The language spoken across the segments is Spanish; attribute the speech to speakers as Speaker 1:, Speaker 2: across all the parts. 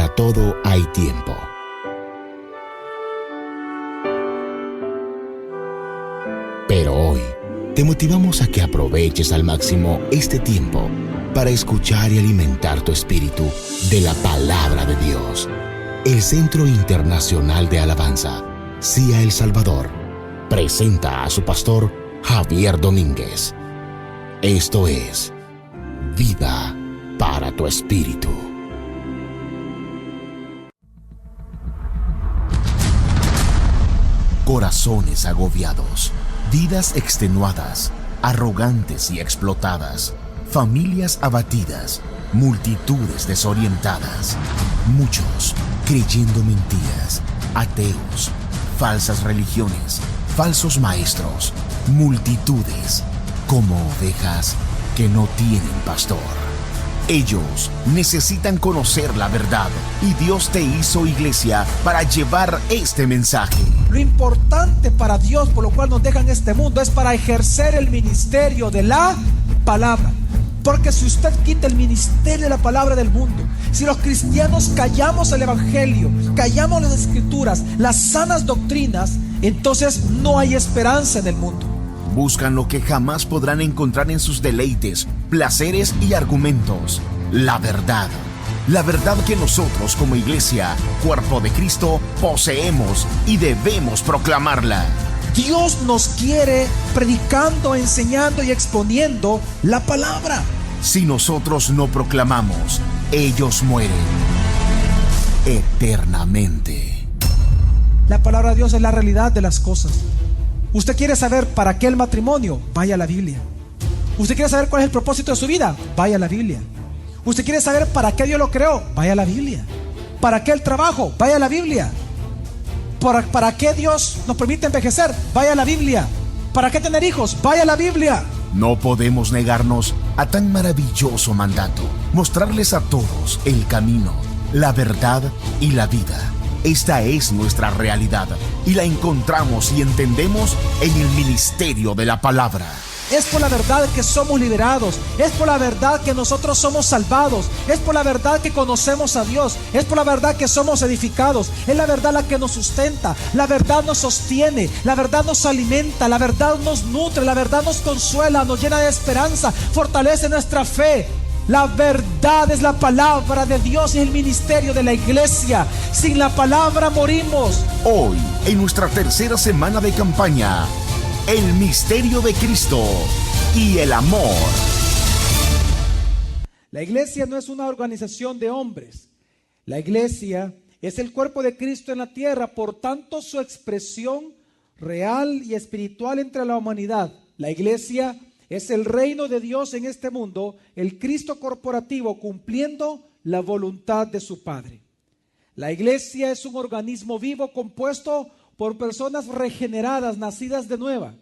Speaker 1: Para todo hay tiempo. Pero hoy te motivamos a que aproveches al máximo este tiempo para escuchar y alimentar tu espíritu de la palabra de Dios. El Centro Internacional de Alabanza, CIA El Salvador, presenta a su pastor Javier Domínguez. Esto es Vida para tu Espíritu. Corazones agobiados, vidas extenuadas, arrogantes y explotadas, familias abatidas, multitudes desorientadas, muchos creyendo mentiras, ateos, falsas religiones, falsos maestros, multitudes como ovejas que no tienen pastor. Ellos necesitan conocer la verdad y Dios te hizo iglesia para llevar este mensaje.
Speaker 2: Lo importante para Dios, por lo cual nos deja en este mundo, es para ejercer el ministerio de la palabra. Porque si usted quita el ministerio de la palabra del mundo, si los cristianos callamos el evangelio, callamos las escrituras, las sanas doctrinas, entonces no hay esperanza en el mundo.
Speaker 1: Buscan lo que jamás podrán encontrar en sus deleites, placeres y argumentos. La verdad que nosotros como iglesia, cuerpo de Cristo, poseemos y debemos proclamarla.
Speaker 2: Dios nos quiere predicando, enseñando y exponiendo la palabra.
Speaker 1: Si nosotros no proclamamos, ellos mueren eternamente.
Speaker 2: La palabra de Dios es la realidad de las cosas. ¿Usted quiere saber para qué el matrimonio? Vaya a la Biblia. ¿Usted quiere saber cuál es el propósito de su vida? Vaya a la Biblia. ¿Usted quiere saber para qué Dios lo creó? Vaya a la Biblia. ¿Para qué el trabajo? Vaya a la Biblia. ¿Para qué Dios nos permite envejecer? Vaya a la Biblia. ¿Para qué tener hijos? Vaya a la Biblia.
Speaker 1: No podemos negarnos a tan maravilloso mandato, mostrarles a todos el camino, la verdad y la vida. Esta es nuestra realidad y la encontramos y entendemos en el ministerio de la palabra.
Speaker 2: Es por la verdad que somos liberados, es por la verdad que nosotros somos salvados, es por la verdad que conocemos a Dios, es por la verdad que somos edificados, es la verdad la que nos sustenta, la verdad nos sostiene, la verdad nos alimenta, la verdad nos nutre, la verdad nos consuela, nos llena de esperanza, fortalece nuestra fe. La verdad es la palabra de Dios y el ministerio de la iglesia. Sin la palabra morimos.
Speaker 1: Hoy, en nuestra tercera semana de campaña, el misterio de Cristo y el amor.
Speaker 2: La iglesia no es una organización de hombres. La iglesia es el cuerpo de Cristo en la tierra, por tanto su expresión real y espiritual entre la humanidad. La iglesia es el reino de Dios en este mundo, el Cristo corporativo cumpliendo la voluntad de su Padre. La iglesia es un organismo vivo compuesto por personas regeneradas, nacidas de nueva.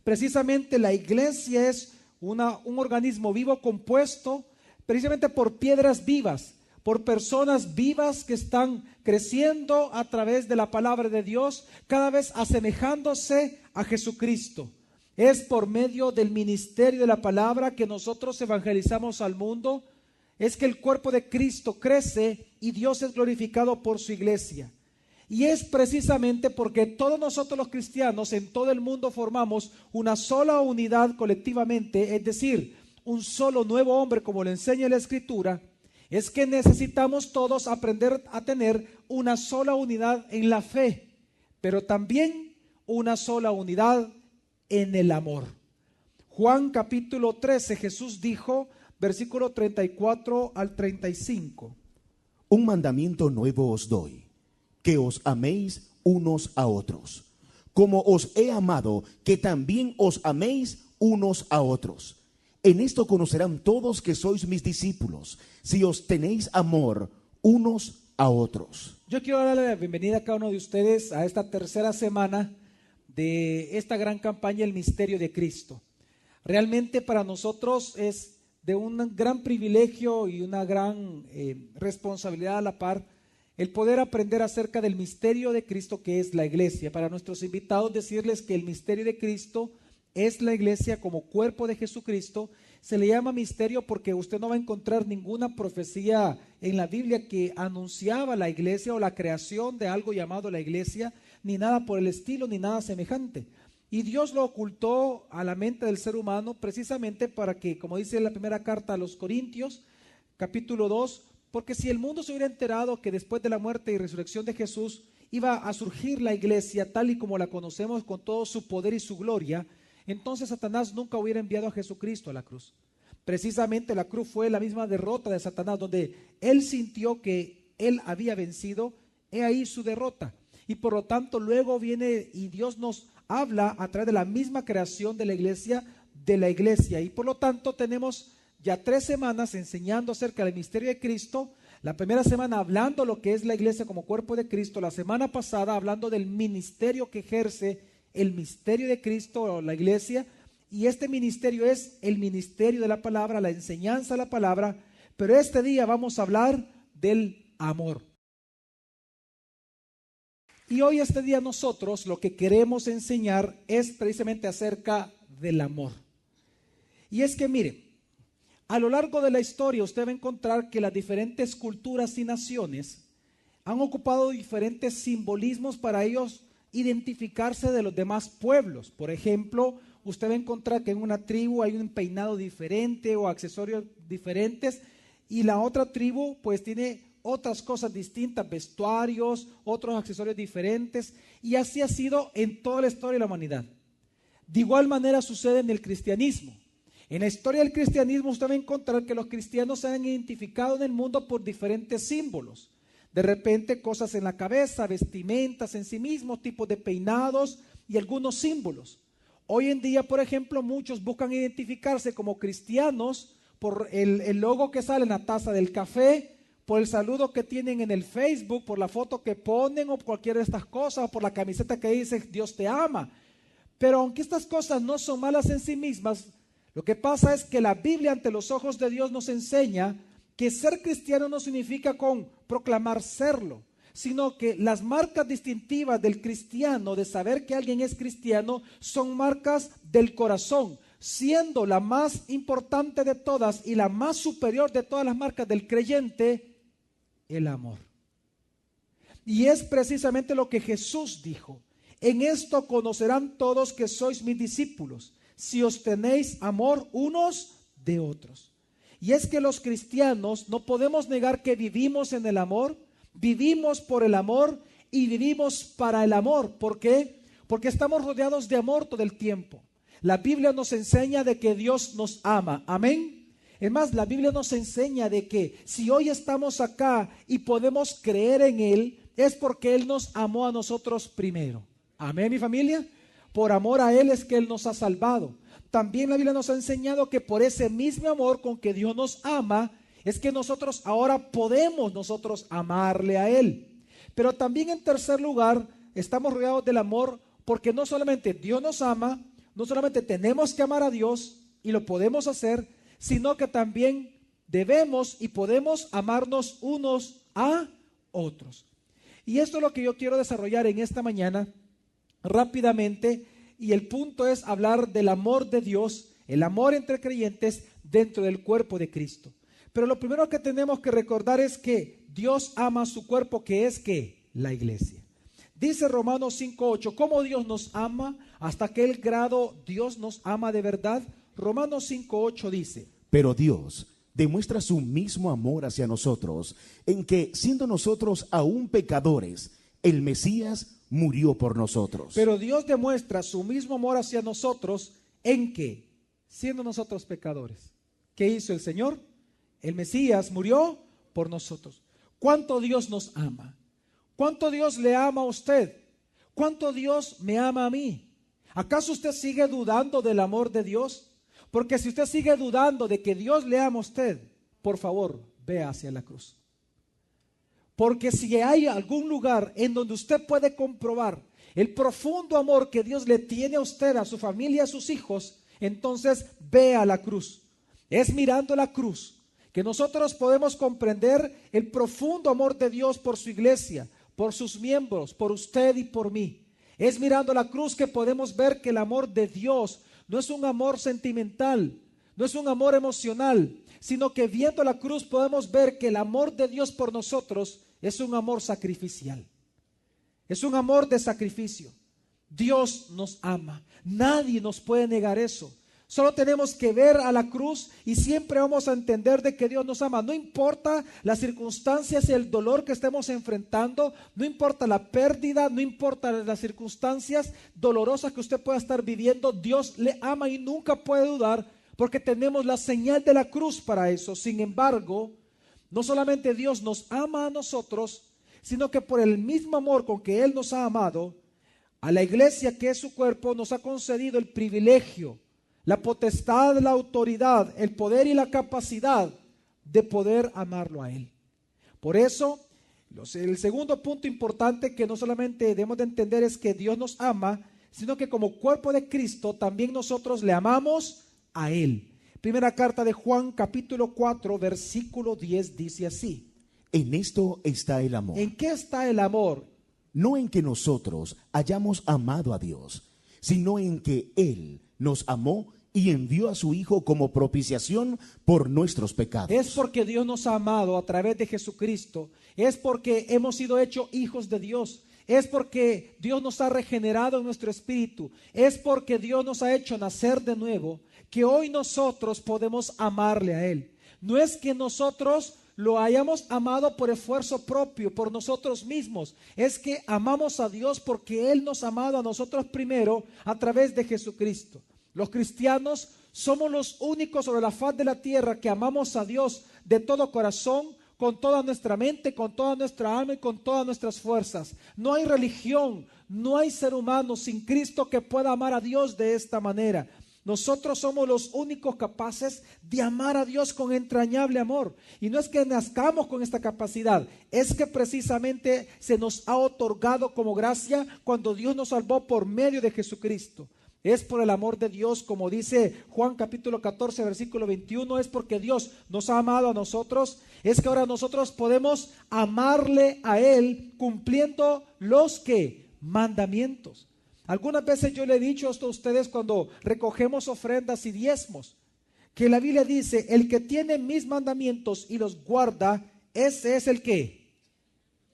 Speaker 2: Precisamente la iglesia es un organismo vivo compuesto precisamente por piedras vivas, por personas vivas que están creciendo a través de la palabra de Dios, cada vez asemejándose a Jesucristo. Es por medio del ministerio de la palabra que nosotros evangelizamos al mundo, es que el cuerpo de Cristo crece y Dios es glorificado por su iglesia. Y es precisamente porque todos nosotros los cristianos en todo el mundo formamos una sola unidad colectivamente, es decir, un solo nuevo hombre, como lo enseña la Escritura, es que necesitamos todos aprender a tener una sola unidad en la fe, pero también una sola unidad en el amor. Juan capítulo 13, Jesús dijo, versículo 34 al 35.
Speaker 3: Un mandamiento nuevo os doy, que os améis unos a otros, como os he amado, que también os améis unos a otros. En esto conocerán todos que sois mis discípulos, si os tenéis amor unos a otros.
Speaker 2: Yo quiero darle la bienvenida a cada uno de ustedes a esta tercera semana de esta gran campaña, el misterio de Cristo. Realmente para nosotros es de un gran privilegio y una gran responsabilidad a la par el poder aprender acerca del misterio de Cristo, que es la iglesia. Para nuestros invitados decirles que el misterio de Cristo es la iglesia como cuerpo de Jesucristo, Se le llama misterio porque usted no va a encontrar ninguna profecía en la Biblia que anunciaba la iglesia o la creación de algo llamado la iglesia, ni nada por el estilo, ni nada semejante. Y Dios lo ocultó a la mente del ser humano precisamente para que, como dice la primera carta a los Corintios, capítulo 2, porque si el mundo se hubiera enterado que después de la muerte y resurrección de Jesús iba a surgir la iglesia tal y como la conocemos con todo su poder y su gloria, entonces Satanás nunca hubiera enviado a Jesucristo a la cruz. Precisamente la cruz fue la misma derrota de Satanás, donde él sintió que él había vencido. He ahí su derrota. Y por lo tanto luego viene y Dios nos habla a través de la misma creación de la iglesia. Y por lo tanto tenemos ya 3 semanas enseñando acerca del misterio de Cristo. La primera semana hablando lo que es la iglesia como cuerpo de Cristo. La semana pasada hablando del ministerio que ejerce el misterio de Cristo o la iglesia. Y este ministerio es el ministerio de la palabra, la enseñanza de la palabra. Pero este día vamos a hablar del amor. Y hoy este día nosotros lo que queremos enseñar es precisamente acerca del amor. Y es que mire, a lo largo de la historia usted va a encontrar que las diferentes culturas y naciones han ocupado diferentes simbolismos para ellos identificarse de los demás pueblos. Por ejemplo, usted va a encontrar que en una tribu hay un peinado diferente o accesorios diferentes, y la otra tribu pues tiene otras cosas distintas, vestuarios, otros accesorios diferentes, y así ha sido en toda la historia de la humanidad. De igual manera sucede en el cristianismo. En la historia del cristianismo usted va a encontrar que los cristianos se han identificado en el mundo por diferentes símbolos. De repente cosas en la cabeza, vestimentas en sí mismos, tipos de peinados y algunos símbolos. Hoy en día, por ejemplo, muchos buscan identificarse como cristianos por el logo que sale en la taza del café, por el saludo que tienen en el Facebook, por la foto que ponen o por cualquiera de estas cosas, o por la camiseta que dice Dios te ama. Pero aunque estas cosas no son malas en sí mismas, lo que pasa es que la Biblia ante los ojos de Dios nos enseña que ser cristiano no significa con proclamar serlo, sino que las marcas distintivas del cristiano, de saber que alguien es cristiano, son marcas del corazón, siendo la más importante de todas y la más superior de todas las marcas del creyente, el amor. Y es precisamente lo que Jesús dijo: en esto conocerán todos que sois mis discípulos, si os tenéis amor unos de otros. Y es que los cristianos no podemos negar que vivimos en el amor, vivimos por el amor y vivimos para el amor. ¿Por qué? Porque estamos rodeados de amor todo el tiempo. La Biblia nos enseña de que Dios nos ama. Amén. Es más, la Biblia nos enseña de que si hoy estamos acá y podemos creer en Él, es porque Él nos amó a nosotros primero. Amén, mi familia. Por amor a Él es que Él nos ha salvado. También la Biblia nos ha enseñado que por ese mismo amor con que Dios nos ama, es que nosotros ahora podemos amarle a Él. Pero también en tercer lugar, estamos rodeados del amor porque no solamente Dios nos ama, no solamente tenemos que amar a Dios y lo podemos hacer, sino que también debemos y podemos amarnos unos a otros. Y esto es lo que yo quiero desarrollar en esta mañana rápidamente, y el punto es hablar del amor de Dios, el amor entre creyentes dentro del cuerpo de Cristo. Pero lo primero que tenemos que recordar es que Dios ama a su cuerpo, que es ¿qué? La iglesia. Dice Romanos 5:8, ¿cómo Dios nos ama? ¿Hasta aquel grado Dios nos ama de verdad? Romanos 5:8 dice:
Speaker 3: pero Dios demuestra su mismo amor hacia nosotros, en que siendo nosotros aún pecadores, el Mesías murió por nosotros.
Speaker 2: Pero Dios demuestra su mismo amor hacia nosotros en que, siendo nosotros pecadores, ¿qué hizo el Señor? El Mesías murió por nosotros. ¿Cuánto Dios nos ama? ¿Cuánto Dios le ama a usted? ¿Cuánto Dios me ama a mí? ¿Acaso usted sigue dudando del amor de Dios? Porque si usted sigue dudando de que Dios le ama a usted, por favor, vea hacia la cruz. Porque si hay algún lugar en donde usted puede comprobar el profundo amor que Dios le tiene a usted, a su familia, a sus hijos, entonces vea la cruz. Es mirando la cruz que nosotros podemos comprender el profundo amor de Dios por su iglesia, por sus miembros, por usted y por mí. Es mirando la cruz que podemos ver que el amor de Dios no es un amor sentimental, no es un amor emocional, sino que viendo la cruz podemos ver que el amor de Dios por nosotros es un amor sacrificial. Es un amor de sacrificio. Dios nos ama. Nadie nos puede negar eso. Solo tenemos que ver a la cruz y siempre vamos a entender de que Dios nos ama. No importa las circunstancias y el dolor que estemos enfrentando, no importa la pérdida, no importa las circunstancias dolorosas que usted pueda estar viviendo, Dios le ama y nunca puede dudar porque tenemos la señal de la cruz para eso. Sin embargo, no solamente Dios nos ama a nosotros, sino que por el mismo amor con que Él nos ha amado, a la iglesia que es su cuerpo nos ha concedido el privilegio, la potestad, la autoridad, el poder y la capacidad de poder amarlo a Él. Por eso, el segundo punto importante que no solamente debemos de entender es que Dios nos ama, sino que como cuerpo de Cristo también nosotros le amamos a Él. Primera carta de Juan, capítulo 4, versículo 10 dice así.
Speaker 3: En esto está el amor.
Speaker 2: ¿En qué está el amor?
Speaker 3: No en que nosotros hayamos amado a Dios, sino en que Él nos amó y envió a su Hijo como propiciación por nuestros pecados.
Speaker 2: Es porque Dios nos ha amado a través de Jesucristo. Es porque hemos sido hechos hijos de Dios. Es porque Dios nos ha regenerado en nuestro espíritu. Es porque Dios nos ha hecho nacer de nuevo, que hoy nosotros podemos amarle a Él. No es que nosotros lo hayamos amado por esfuerzo propio, por nosotros mismos. Es que amamos a Dios porque Él nos ha amado a nosotros primero a través de Jesucristo. Los cristianos somos los únicos sobre la faz de la tierra que amamos a Dios de todo corazón, con toda nuestra mente, con toda nuestra alma y con todas nuestras fuerzas. No hay religión, no hay ser humano sin Cristo que pueda amar a Dios de esta manera. Nosotros somos los únicos capaces de amar a Dios con entrañable amor. Y no es que nazcamos con esta capacidad, es que precisamente se nos ha otorgado como gracia cuando Dios nos salvó por medio de Jesucristo. Es por el amor de Dios, como dice Juan capítulo 14, versículo 21, es porque Dios nos ha amado a nosotros, es que ahora nosotros podemos amarle a Él cumpliendo los mandamientos. Algunas veces yo le he dicho esto a ustedes cuando recogemos ofrendas y diezmos, que la Biblia dice, el que tiene mis mandamientos y los guarda, ese es el que,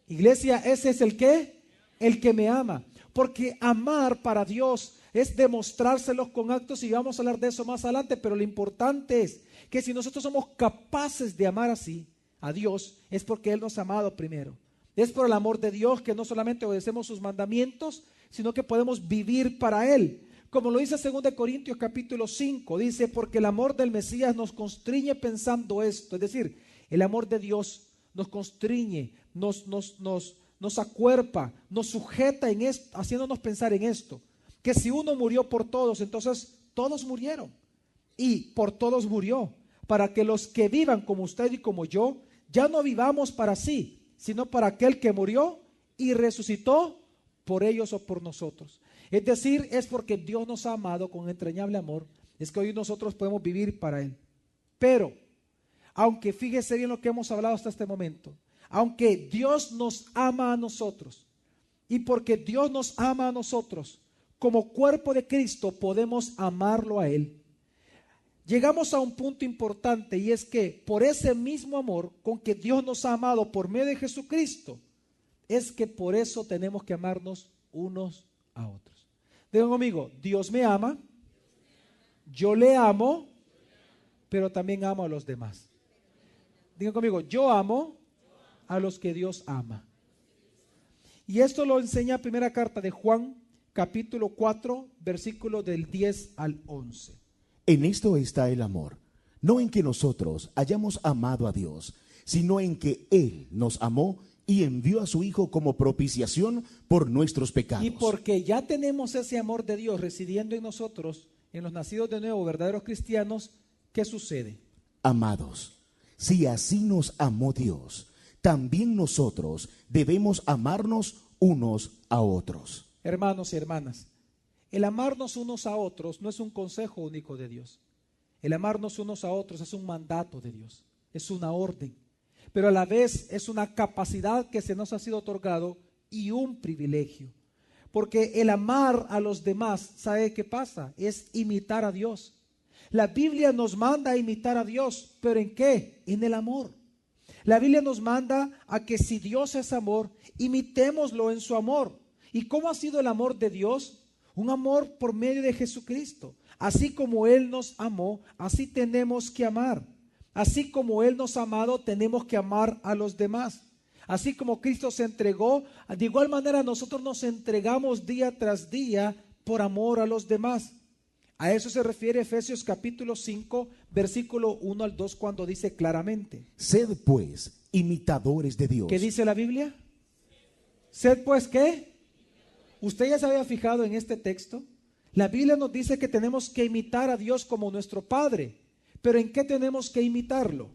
Speaker 2: iglesia, ese es el que me ama. Porque amar para Dios es demostrárselos con actos y vamos a hablar de eso más adelante, pero lo importante es que si nosotros somos capaces de amar así a Dios, es porque Él nos ha amado primero. Es por el amor de Dios que no solamente obedecemos sus mandamientos, sino que podemos vivir para Él. Como lo dice 2 Corintios capítulo 5, dice, porque el amor del Mesías nos constriñe pensando esto, es decir, el amor de Dios nos constriñe, nos acuerpa, nos sujeta en esto, haciéndonos pensar en esto, que si uno murió por todos, entonces todos murieron y por todos murió, para que los que vivan como usted y como yo, ya no vivamos para sí, sino para aquel que murió y resucitó por ellos o por nosotros. Es decir, es porque Dios nos ha amado con entrañable amor, es que hoy nosotros podemos vivir para Él. Pero, aunque fíjese bien lo que hemos hablado hasta este momento, aunque Dios nos ama a nosotros y porque Dios nos ama a nosotros, como cuerpo de Cristo podemos amarlo a Él. Llegamos a un punto importante y es que por ese mismo amor con que Dios nos ha amado por medio de Jesucristo, es que por eso tenemos que amarnos unos a otros. Digan conmigo, Dios me ama, yo le amo, pero también amo a los demás. Digan conmigo, yo amo a los que Dios ama. Y esto lo enseña primera carta de Juan, capítulo 4, versículo del 10 al 11.
Speaker 3: En esto está el amor, no en que nosotros hayamos amado a Dios, sino en que Él nos amó y envió a su Hijo como propiciación por nuestros pecados.
Speaker 2: Y porque ya tenemos ese amor de Dios residiendo en nosotros, en los nacidos de nuevo, verdaderos cristianos, ¿qué sucede?
Speaker 3: Amados, si así nos amó Dios, también nosotros debemos amarnos unos a otros.
Speaker 2: Hermanos y hermanas, el amarnos unos a otros no es un consejo único de Dios. El amarnos unos a otros es un mandato de Dios, es una orden, pero a la vez es una capacidad que se nos ha sido otorgado y un privilegio. Porque el amar a los demás, ¿sabe qué pasa? Es imitar a Dios. La Biblia nos manda a imitar a Dios, ¿pero en qué? En el amor. La Biblia nos manda a que si Dios es amor, imitémoslo en su amor. ¿Y cómo ha sido el amor de Dios? Un amor por medio de Jesucristo. Así como Él nos amó, así tenemos que amar. Así como Él nos ha amado, tenemos que amar a los demás. Así como Cristo se entregó, de igual manera nosotros nos entregamos día tras día por amor a los demás. A eso se refiere Efesios capítulo 5, versículo 1 al 2, cuando dice claramente:
Speaker 3: Sed pues imitadores de Dios.
Speaker 2: ¿Qué dice la Biblia? Sed pues ¿qué? ¿Usted ya se había fijado en este texto? La Biblia nos dice que tenemos que imitar a Dios como nuestro Padre. ¿Pero en qué tenemos que imitarlo?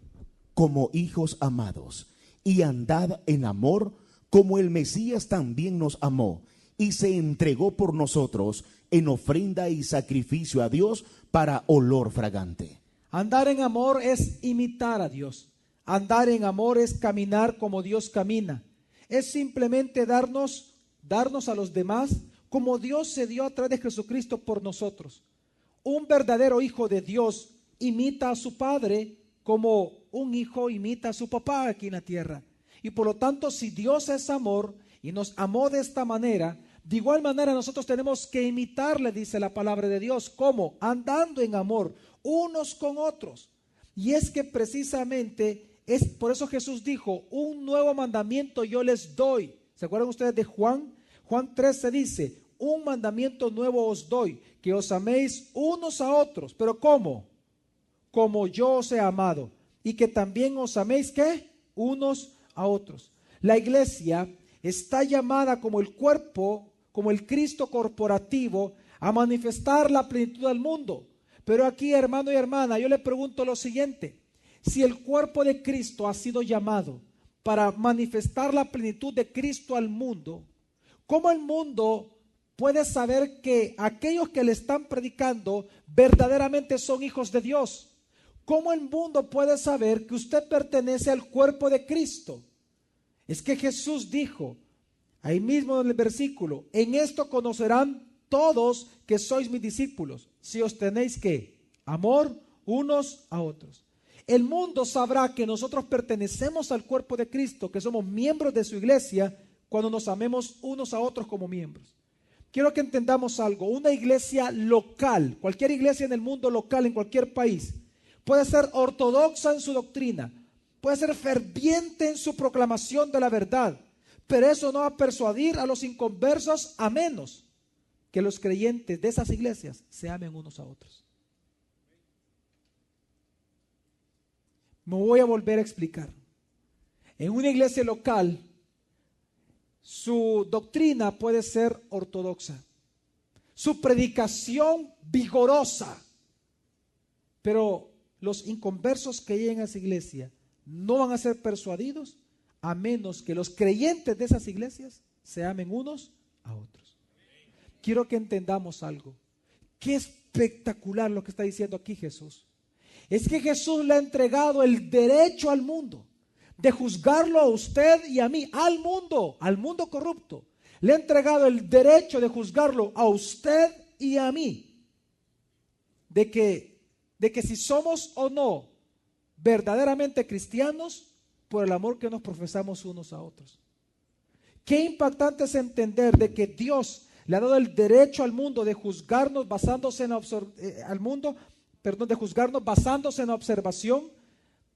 Speaker 3: Como hijos amados, y andad en amor, como el Mesías también nos amó, y se entregó por nosotros en ofrenda y sacrificio a Dios para olor fragante.
Speaker 2: Andar en amor es imitar a Dios. Andar en amor es caminar como Dios camina. Es simplemente darnos a los demás como Dios se dio a través de Jesucristo por nosotros. Un verdadero hijo de Dios imita a su padre como un hijo imita a su papá aquí en la tierra. Y por lo tanto, si Dios es amor y nos amó de esta manera, de igual manera nosotros tenemos que imitarle, dice la palabra de Dios. ¿Cómo? Andando en amor unos con otros. Y es que precisamente es por eso Jesús dijo: un nuevo mandamiento yo les doy. ¿Se acuerdan ustedes de Juan? Juan 13 dice: un mandamiento nuevo os doy, que os améis unos a otros. ¿Pero cómo? Como yo os he amado, y que también os améis ¿qué? Unos a otros. La iglesia está llamada como el cuerpo, como el Cristo corporativo, a manifestar la plenitud del mundo. Pero aquí, hermano y hermana, yo le pregunto lo siguiente: si el cuerpo de Cristo ha sido llamado para manifestar la plenitud de Cristo al mundo, ¿cómo el mundo puede saber que aquellos que le están predicando verdaderamente son hijos de Dios? ¿Cómo el mundo puede saber que usted pertenece al cuerpo de Cristo? Es que Jesús dijo, ahí mismo en el versículo: en esto conocerán todos que sois mis discípulos, si os tenéis ¿qué? Amor unos a otros. El mundo sabrá que nosotros pertenecemos al cuerpo de Cristo, que somos miembros de su iglesia, cuando nos amemos unos a otros como miembros. Quiero que entendamos algo: una iglesia local, cualquier iglesia en el mundo local, en cualquier país, puede ser ortodoxa en su doctrina, puede ser ferviente en su proclamación de la verdad, pero eso no va a persuadir a los inconversos, a menos que los creyentes de esas iglesias se amen unos a otros. Me voy a volver a explicar. En una iglesia local, su doctrina puede ser ortodoxa, su predicación vigorosa, pero los inconversos que lleguen a esa iglesia no van a ser persuadidos a menos que los creyentes de esas iglesias se amen unos a otros. Quiero que entendamos algo. Qué espectacular lo que está diciendo aquí Jesús. Es que Jesús le ha entregado el derecho al mundo de juzgarlo a usted y a mí, al mundo corrupto. Le ha entregado el derecho de juzgarlo a usted y a mí. De que si somos o no verdaderamente cristianos por el amor que nos profesamos unos a otros. Qué impactante es entender de que Dios le ha dado el derecho al mundo de juzgarnos basándose en de juzgarnos basándose en la observación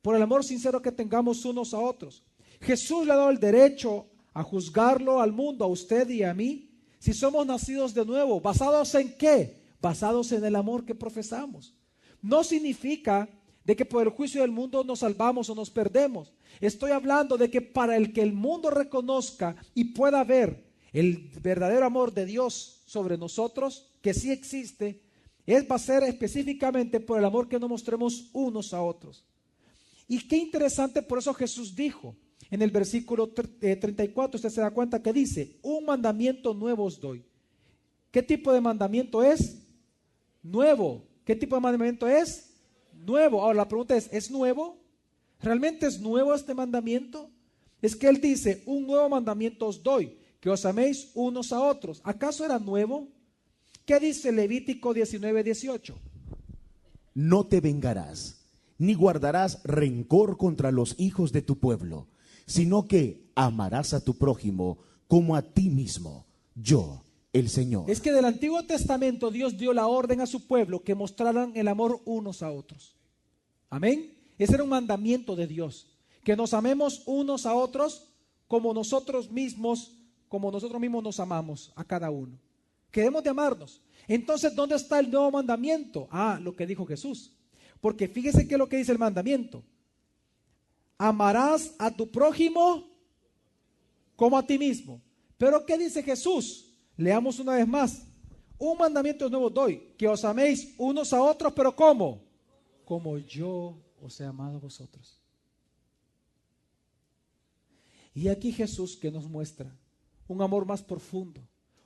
Speaker 2: por el amor sincero que tengamos unos a otros. Jesús le ha dado el derecho a juzgarlo al mundo, a usted y a mí, si somos nacidos de nuevo. ¿Basados en qué? Basados en el amor que profesamos. No significa de que por el juicio del mundo nos salvamos o nos perdemos. Estoy hablando de que para el que el mundo reconozca y pueda ver el verdadero amor de Dios sobre nosotros, que sí existe, va a ser específicamente por el amor que nos mostremos unos a otros. Y qué interesante, por eso Jesús dijo en el versículo 34, usted se da cuenta que dice: un mandamiento nuevo os doy. ¿Qué tipo de mandamiento es? Nuevo. ¿Qué tipo de mandamiento es? Nuevo. Ahora la pregunta ¿es nuevo? ¿Realmente es nuevo este mandamiento? Es que Él dice: un nuevo mandamiento os doy, que os améis unos a otros. ¿Acaso era nuevo? ¿Qué dice Levítico 19:18?
Speaker 3: no te vengarás, ni guardarás rencor contra los hijos de tu pueblo, sino que amarás a tu prójimo como a ti mismo, yo, el Señor.
Speaker 2: Es que del Antiguo Testamento Dios dio la orden a su pueblo que mostraran el amor unos a otros. Amén. Ese era un mandamiento de Dios, que nos amemos unos a otros como nosotros mismos nos amamos a cada uno. Que debemos de amarnos. Entonces, ¿dónde está el nuevo mandamiento? Lo que dijo Jesús. Porque fíjese que es lo que dice el mandamiento. Amarás a tu prójimo como a ti mismo. Pero ¿qué dice Jesús? Leamos una vez más. Un mandamiento nuevo doy, que os améis unos a otros, pero ¿cómo? Como yo os he amado a vosotros. Y aquí Jesús que nos muestra un amor más profundo,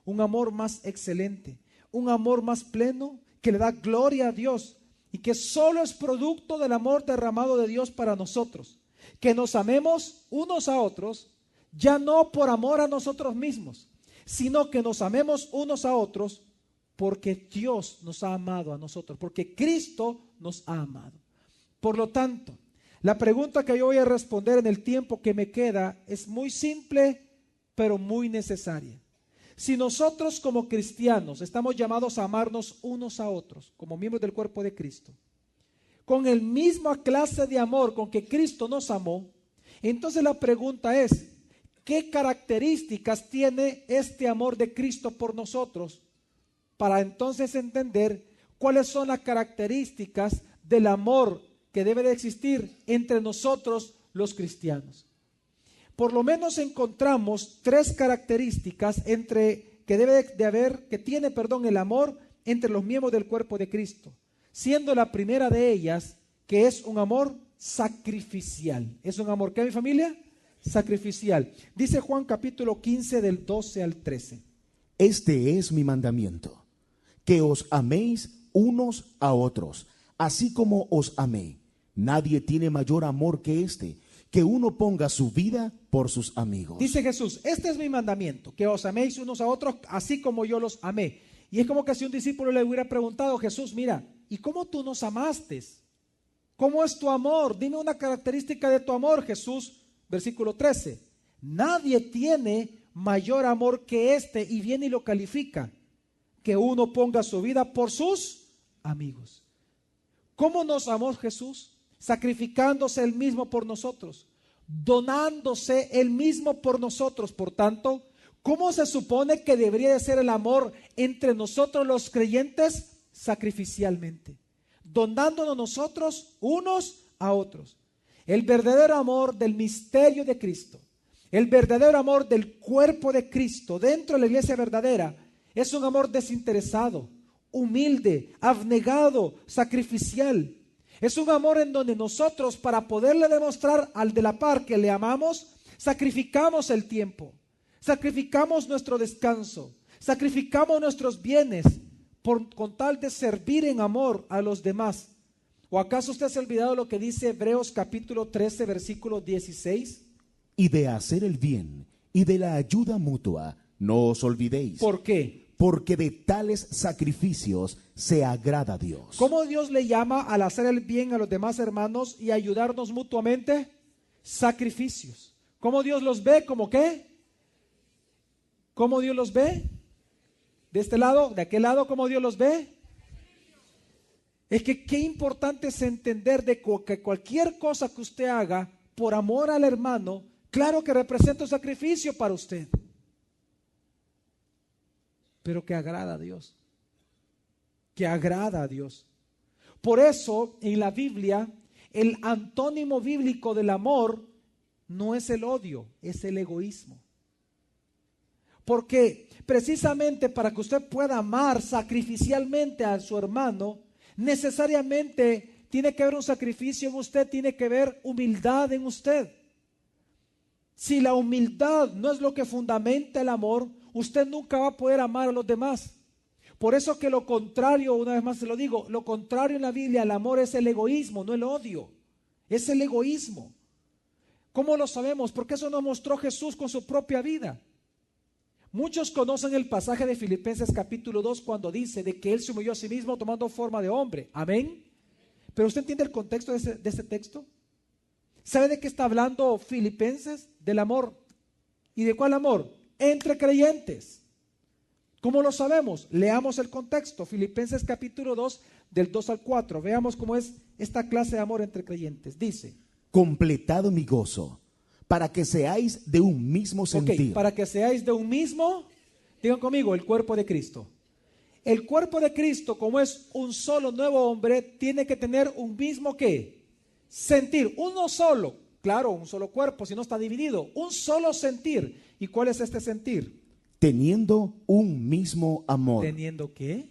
Speaker 2: un amor más excelente, un amor más pleno, que le da gloria a Dios y que solo es producto del amor derramado de Dios para nosotros. Que nos amemos unos a otros, ya no por amor a nosotros mismos, sino que nos amemos unos a otros porque Dios nos ha amado a nosotros, porque Cristo nos ha amado. Por lo tanto, la pregunta que yo voy a responder en el tiempo que me queda es muy simple, pero muy necesaria. Si nosotros como cristianos estamos llamados a amarnos unos a otros, como miembros del cuerpo de Cristo, con el misma clase de amor con que Cristo nos amó, entonces la pregunta es, ¿qué características tiene este amor de Cristo por nosotros? Para entonces entender cuáles son las características del amor que debe de existir entre nosotros los cristianos. Por lo menos encontramos tres características que tiene el amor entre los miembros del cuerpo de Cristo, siendo la primera de ellas que es un amor sacrificial. ¿Es un amor qué, mi familia? Sacrificial. Dice Juan capítulo 15 del 12 al 13.
Speaker 3: Este es mi mandamiento, que os améis unos a otros, así como os amé. Nadie tiene mayor amor que este, que uno ponga su vida por sus amigos.
Speaker 2: Dice Jesús, este es mi mandamiento, que os améis unos a otros, así como yo los amé. Y es como que si un discípulo le hubiera preguntado, Jesús, mira, ¿y cómo tú nos amaste? ¿Cómo es tu amor? Dime una característica de tu amor, Jesús. Versículo 13. Nadie tiene mayor amor que este, y viene y lo califica, que uno ponga su vida por sus amigos. ¿Cómo nos amó Jesús? Sacrificándose él mismo por nosotros, donándose él mismo por nosotros. Por tanto, ¿cómo se supone que debería de ser el amor entre nosotros los creyentes? Sacrificialmente, donándonos nosotros unos a otros. El verdadero amor del misterio de Cristo, el verdadero amor del cuerpo de Cristo dentro de la iglesia verdadera, es un amor desinteresado, humilde, abnegado, sacrificial. Es un amor en donde nosotros, para poderle demostrar al de la par que le amamos, sacrificamos el tiempo, sacrificamos nuestro descanso, sacrificamos nuestros bienes con tal de servir en amor a los demás. ¿O acaso usted se ha olvidado lo que dice Hebreos capítulo 13, versículo 16?
Speaker 3: Y de hacer el bien y de la ayuda mutua no os olvidéis.
Speaker 2: ¿Por qué?
Speaker 3: Porque de tales sacrificios se agrada a Dios.
Speaker 2: ¿Cómo Dios le llama al hacer el bien a los demás hermanos y ayudarnos mutuamente? Sacrificios. ¿Cómo Dios los ve? ¿Cómo qué? ¿Cómo Dios los ve? ¿De este lado? ¿De aquel lado? ¿Cómo Dios los ve? Es que qué importante es entender de que cualquier cosa que usted haga por amor al hermano, claro que representa un sacrificio para usted, pero que agrada a Dios, que agrada a Dios. Por eso en la Biblia el antónimo bíblico del amor no es el odio, es el egoísmo. Porque precisamente para que usted pueda amar sacrificialmente a su hermano, necesariamente tiene que haber un sacrificio en usted, tiene que haber humildad en usted. Si la humildad no es lo que fundamenta el amor, usted nunca va a poder amar a los demás. Por eso que lo contrario, una vez más se lo digo, lo contrario en la Biblia al amor es el egoísmo, no el odio. Es el egoísmo. ¿Cómo lo sabemos? Porque eso nos mostró Jesús con su propia vida. Muchos conocen el pasaje de Filipenses capítulo 2 cuando dice de que Él se humilló a sí mismo tomando forma de hombre. Amén. Pero usted entiende el contexto de este texto. ¿Sabe de qué está hablando Filipenses? Del amor. ¿Y de cuál amor? Entre creyentes. ¿Cómo lo sabemos? Leamos el contexto. Filipenses capítulo 2, del 2 al 4. Veamos cómo es esta clase de amor entre creyentes. Dice:
Speaker 3: completado mi gozo, para que seáis de un mismo sentir.
Speaker 2: Para que seáis de un mismo, digan conmigo, el cuerpo de Cristo. El cuerpo de Cristo, como es un solo nuevo hombre, tiene que tener un mismo ¿qué? Sentir, uno solo. Claro, un solo cuerpo, si no está dividido. Un solo sentir. ¿Y cuál es este sentir?
Speaker 3: Teniendo un mismo amor.
Speaker 2: ¿Teniendo qué?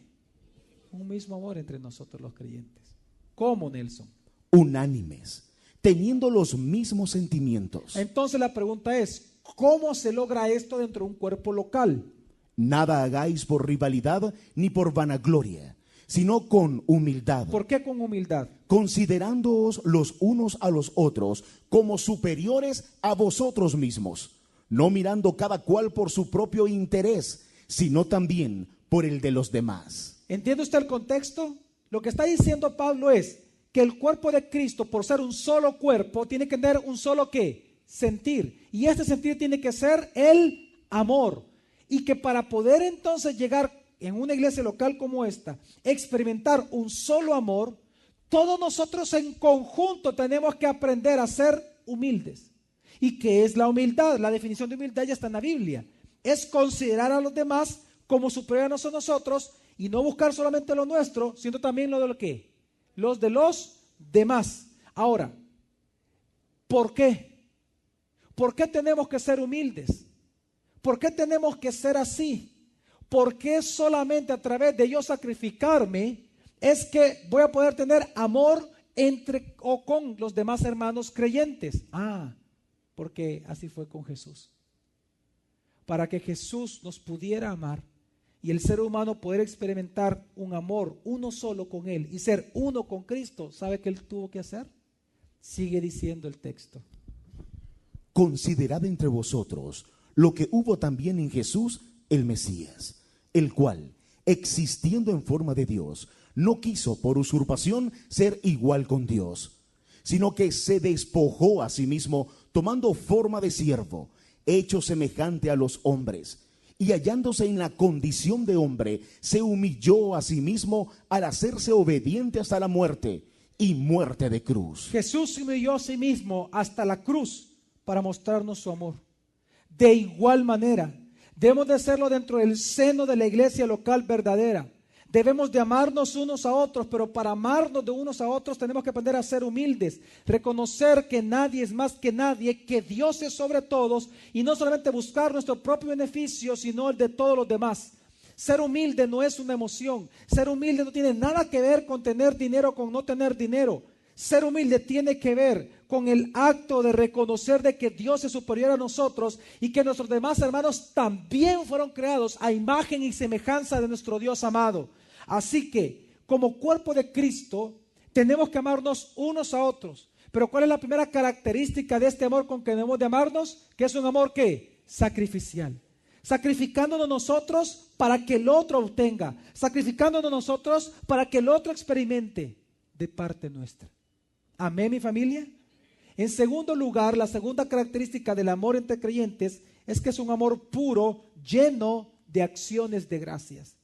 Speaker 2: Un mismo amor entre nosotros los creyentes. ¿Cómo, Nelson?
Speaker 3: Unánimes, teniendo los mismos sentimientos.
Speaker 2: Entonces la pregunta es, ¿cómo se logra esto dentro de un cuerpo local?
Speaker 3: Nada hagáis por rivalidad ni por vanagloria, sino con humildad.
Speaker 2: ¿Por qué con humildad?
Speaker 3: Considerándoos los unos a los otros como superiores a vosotros mismos, no mirando cada cual por su propio interés, sino también por el de los demás.
Speaker 2: ¿Entiende usted el contexto? Lo que está diciendo Pablo es que el cuerpo de Cristo, por ser un solo cuerpo, tiene que tener un solo ¿qué? Sentir. Y este sentir tiene que ser el amor. Y que para poder entonces llegar en una iglesia local como esta, experimentar un solo amor, todos nosotros en conjunto tenemos que aprender a ser humildes. ¿Y qué es la humildad? La definición de humildad ya está en la Biblia. Es considerar a los demás como superiores a nosotros y no buscar solamente lo nuestro, sino también lo de lo que, los de los demás. Ahora, ¿por qué? ¿Por qué tenemos que ser humildes? ¿Por qué tenemos que ser así? ¿Por qué solamente a través de yo sacrificarme es que voy a poder tener amor entre o con los demás hermanos creyentes? Porque así fue con Jesús. Para que Jesús nos pudiera amar y el ser humano poder experimentar un amor uno solo con Él y ser uno con Cristo, ¿sabe qué Él tuvo que hacer? Sigue diciendo el texto.
Speaker 3: Considerad entre vosotros lo que hubo también en Jesús el Mesías, el cual, existiendo en forma de Dios, no quiso por usurpación ser igual con Dios, sino que se despojó a sí mismo, tomando forma de siervo, hecho semejante a los hombres, y hallándose en la condición de hombre, se humilló a sí mismo al hacerse obediente hasta la muerte, y muerte de cruz.
Speaker 2: Jesús se humilló a sí mismo hasta la cruz para mostrarnos su amor. De igual manera, debemos de hacerlo dentro del seno de la iglesia local verdadera. Debemos de amarnos unos a otros, pero para amarnos de unos a otros tenemos que aprender a ser humildes, reconocer que nadie es más que nadie, que Dios es sobre todos y no solamente buscar nuestro propio beneficio, sino el de todos los demás. Ser humilde no es una emoción, ser humilde no tiene nada que ver con tener dinero o con no tener dinero. Ser humilde tiene que ver con el acto de reconocer de que Dios es superior a nosotros y que nuestros demás hermanos también fueron creados a imagen y semejanza de nuestro Dios amado. Así que, como cuerpo de Cristo, tenemos que amarnos unos a otros. Pero ¿cuál es la primera característica de este amor con que debemos de amarnos? Que es un amor ¿qué? Sacrificial. Sacrificándonos nosotros para que el otro obtenga. Sacrificándonos nosotros para que el otro experimente de parte nuestra. Amén, mi familia. En segundo lugar, la segunda característica del amor entre creyentes es que es un amor puro, lleno de acciones de gracias.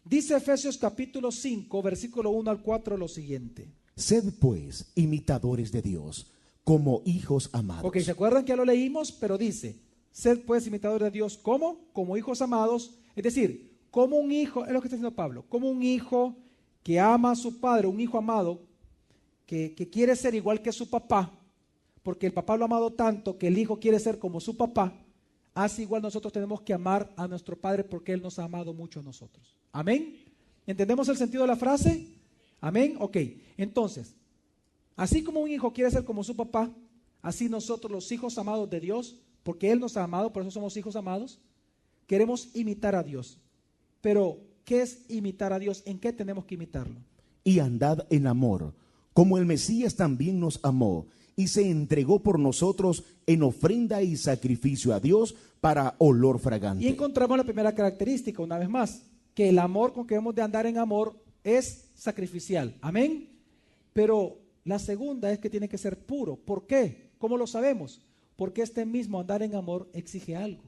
Speaker 2: Dice Efesios capítulo 5, versículo 1 al 4 lo siguiente.
Speaker 3: Sed pues imitadores de Dios, como hijos amados.
Speaker 2: Ok, ¿se acuerdan que ya lo leímos? Pero dice, sed pues imitadores de Dios, ¿cómo? Como hijos amados, es decir, como un hijo, es lo que está diciendo Pablo, como un hijo que ama a su padre, un hijo amado, que quiere ser igual que su papá, porque el papá lo ha amado tanto que el hijo quiere ser como su papá. Así igual nosotros tenemos que amar a nuestro Padre porque Él nos ha amado mucho a nosotros. ¿Amén? ¿Entendemos el sentido de la frase? ¿Amén? Ok, entonces, así como un hijo quiere ser como su papá, así nosotros los hijos amados de Dios, porque Él nos ha amado, por eso somos hijos amados, queremos imitar a Dios. Pero, ¿qué es imitar a Dios? ¿En qué tenemos que imitarlo?
Speaker 3: Y andad en amor, como el Mesías también nos amó y se entregó por nosotros en ofrenda y sacrificio a Dios para olor fragante.
Speaker 2: Y encontramos la primera característica, una vez más, que el amor con que debemos de andar en amor es sacrificial. Amén. Pero la segunda es que tiene que ser puro. ¿Por qué? ¿Cómo lo sabemos? Porque este mismo andar en amor exige algo.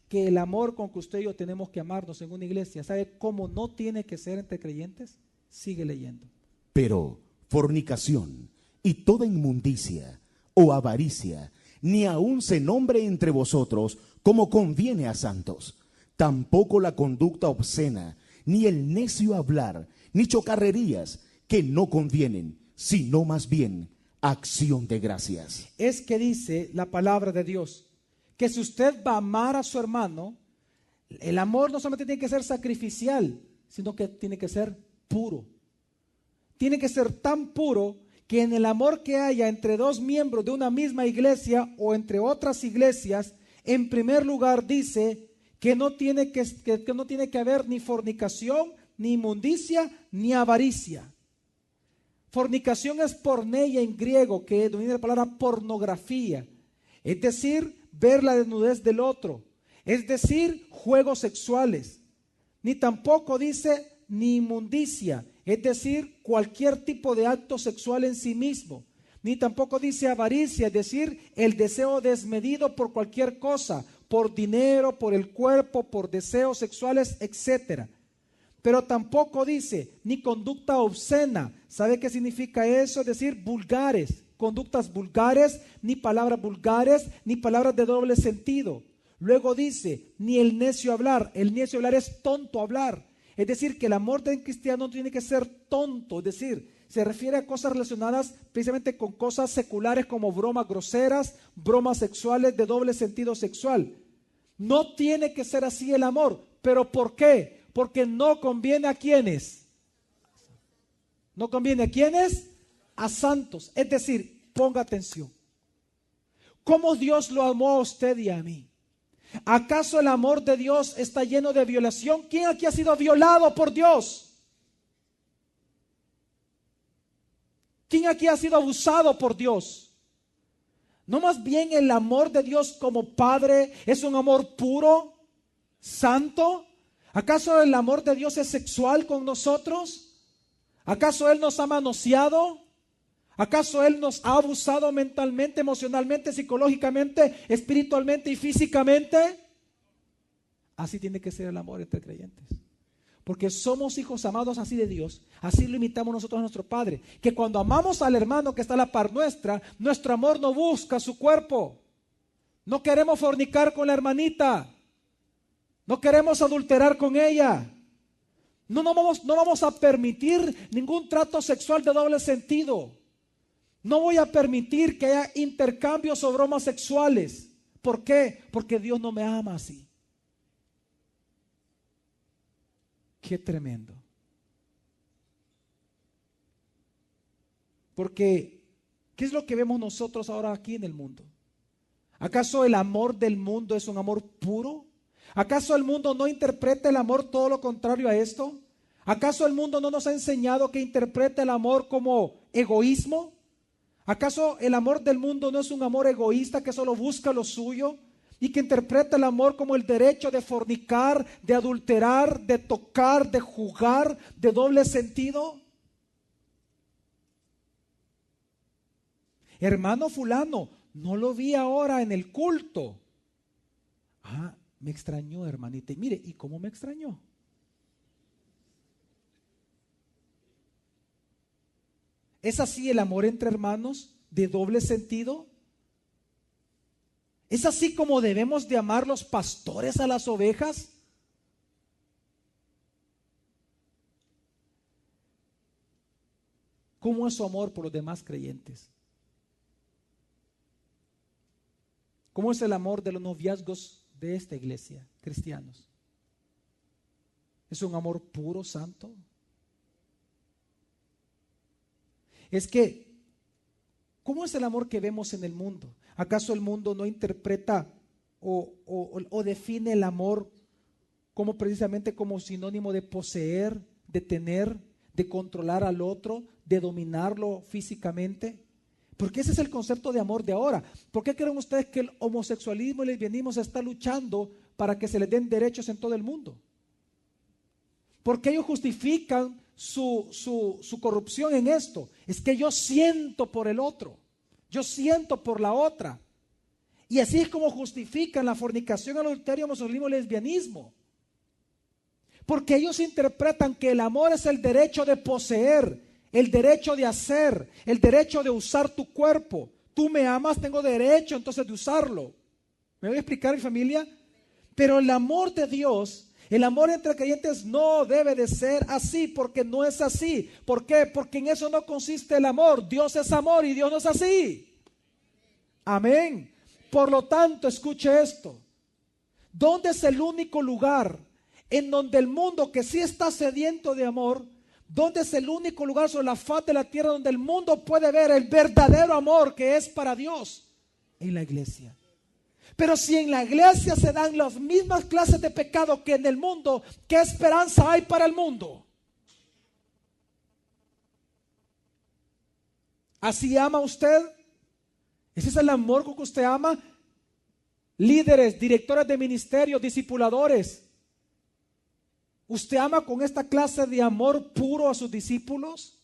Speaker 2: Que el amor con que usted y yo tenemos que amarnos en una iglesia, ¿sabe cómo no tiene que ser entre creyentes? Sigue leyendo.
Speaker 3: Pero fornicación y toda inmundicia o avaricia, ni aun se nombre entre vosotros como conviene a santos. Tampoco la conducta obscena, ni el necio hablar, ni chocarrerías, que no convienen, sino más bien acción de gracias.
Speaker 2: Es que dice la palabra de Dios, que si usted va a amar a su hermano, el amor no solamente tiene que ser sacrificial, sino que tiene que ser puro. Tiene que ser tan puro que en el amor que haya entre dos miembros de una misma iglesia o entre otras iglesias, en primer lugar dice que no tiene que haber ni fornicación, ni inmundicia, ni avaricia. Fornicación es porneia en griego, que viene la palabra pornografía, es decir, ver la desnudez del otro, es decir, juegos sexuales. Ni tampoco dice ni inmundicia, es decir, cualquier tipo de acto sexual en sí mismo. Ni tampoco dice avaricia, es decir, el deseo desmedido por cualquier cosa, por dinero, por el cuerpo, por deseos sexuales, etc. Pero tampoco dice ni conducta obscena. ¿Sabe qué significa eso? Es decir, vulgares, conductas vulgares, ni palabras vulgares, ni palabras de doble sentido. Luego dice, ni el necio hablar. El necio hablar es tonto hablar. Es decir, que el amor del cristiano tiene que ser tonto, es decir, se refiere a cosas relacionadas precisamente con cosas seculares como bromas groseras, bromas sexuales de doble sentido sexual. No tiene que ser así el amor. ¿Pero por qué? Porque no conviene a quienes. ¿No conviene a quienes? A santos. Es decir, ponga atención. ¿Cómo Dios lo amó a usted y a mí? ¿Acaso el amor de Dios está lleno de violación? ¿Quién aquí ha sido violado por Dios? ¿Quién aquí ha sido abusado por Dios? ¿No más bien el amor de Dios como Padre es un amor puro, santo? ¿Acaso el amor de Dios es sexual con nosotros? ¿Acaso Él nos ha manoseado? ¿Acaso Él nos ha abusado mentalmente, emocionalmente, psicológicamente, espiritualmente y físicamente? Así tiene que ser el amor entre creyentes. Porque somos hijos amados así de Dios. Así lo imitamos nosotros a nuestro Padre. Que cuando amamos al hermano que está a la par nuestra, nuestro amor no busca su cuerpo. No queremos fornicar con la hermanita. No queremos adulterar con ella. No vamos a permitir ningún trato sexual de doble sentido. No voy a permitir que haya intercambios o bromas sexuales. ¿Por qué? Porque Dios no me ama así. Qué tremendo. Porque, ¿qué es lo que vemos nosotros ahora aquí en el mundo? ¿Acaso el amor del mundo es un amor puro? ¿Acaso el mundo no interpreta el amor todo lo contrario a esto? ¿Acaso el mundo no nos ha enseñado que interpreta el amor como egoísmo? ¿Acaso el amor del mundo no es un amor egoísta que solo busca lo suyo y que interpreta el amor como el derecho de fornicar, de adulterar, de tocar, de jugar, de doble sentido? Hermano fulano, no lo vi ahora en el culto. Ah, me extrañó, hermanita. Y mire, ¿y cómo me extrañó? ¿Es así el amor entre hermanos de doble sentido? ¿Es así como debemos de amar los pastores a las ovejas? ¿Cómo es su amor por los demás creyentes? ¿Cómo es el amor de los noviazgos de esta iglesia, cristianos? ¿Es un amor puro, santo? Es que, ¿cómo es el amor que vemos en el mundo? ¿Acaso el mundo no interpreta o define el amor como precisamente como sinónimo de poseer, de tener, de controlar al otro, de dominarlo físicamente? Porque ese es el concepto de amor de ahora. ¿Por qué creen ustedes que el homosexualismo y el lesbianismo se está luchando para que se les den derechos en todo el mundo? Porque ellos justifican su corrupción en esto. Es que yo siento por el otro, yo siento por la otra. Y así es como justifican la fornicación, el adulterio, homosexualismo, lesbianismo. Porque ellos interpretan que el amor es el derecho de poseer, el derecho de hacer, el derecho de usar tu cuerpo. Tú me amas, tengo derecho entonces de usarlo. ¿Me voy a explicar, mi familia? Pero el amor de Dios, el amor entre creyentes no debe de ser así, porque no es así. ¿Por qué? Porque en eso no consiste el amor. Dios es amor y Dios no es así. Amén. Por lo tanto, escuche esto. ¿Dónde es el único lugar en donde el mundo que sí está sediento de amor, dónde es el único lugar sobre la faz de la tierra donde el mundo puede ver el verdadero amor que es para Dios? En la iglesia. Pero si en la iglesia se dan las mismas clases de pecado que en el mundo, ¿qué esperanza hay para el mundo? ¿Así ama usted? ¿Ese es el amor con que usted ama? Líderes, directores de ministerios, discipuladores, ¿usted ama con esta clase de amor puro a sus discípulos?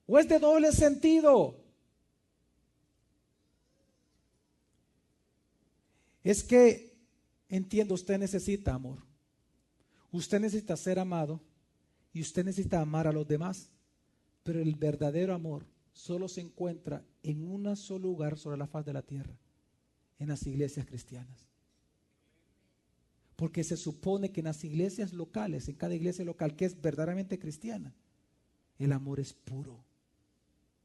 Speaker 2: ¿O es de doble sentido? Es que, entiendo, usted necesita amor. Usted necesita ser amado y usted necesita amar a los demás. Pero el verdadero amor solo se encuentra en un solo lugar sobre la faz de la tierra, en las iglesias cristianas. Porque se supone que en las iglesias locales, en cada iglesia local que es verdaderamente cristiana, el amor es puro,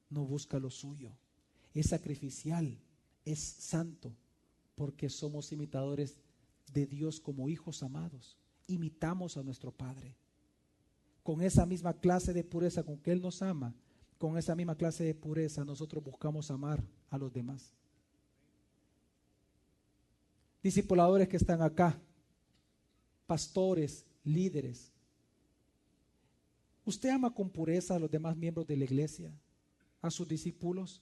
Speaker 2: no busca lo suyo, es sacrificial, es santo, porque somos imitadores de Dios como hijos amados, imitamos a nuestro Padre. Con esa misma clase de pureza con que Él nos ama, con esa misma clase de pureza nosotros buscamos amar a los demás. Discipuladores que están acá, pastores, líderes, ¿usted ama con pureza a los demás miembros de la iglesia, a sus discípulos?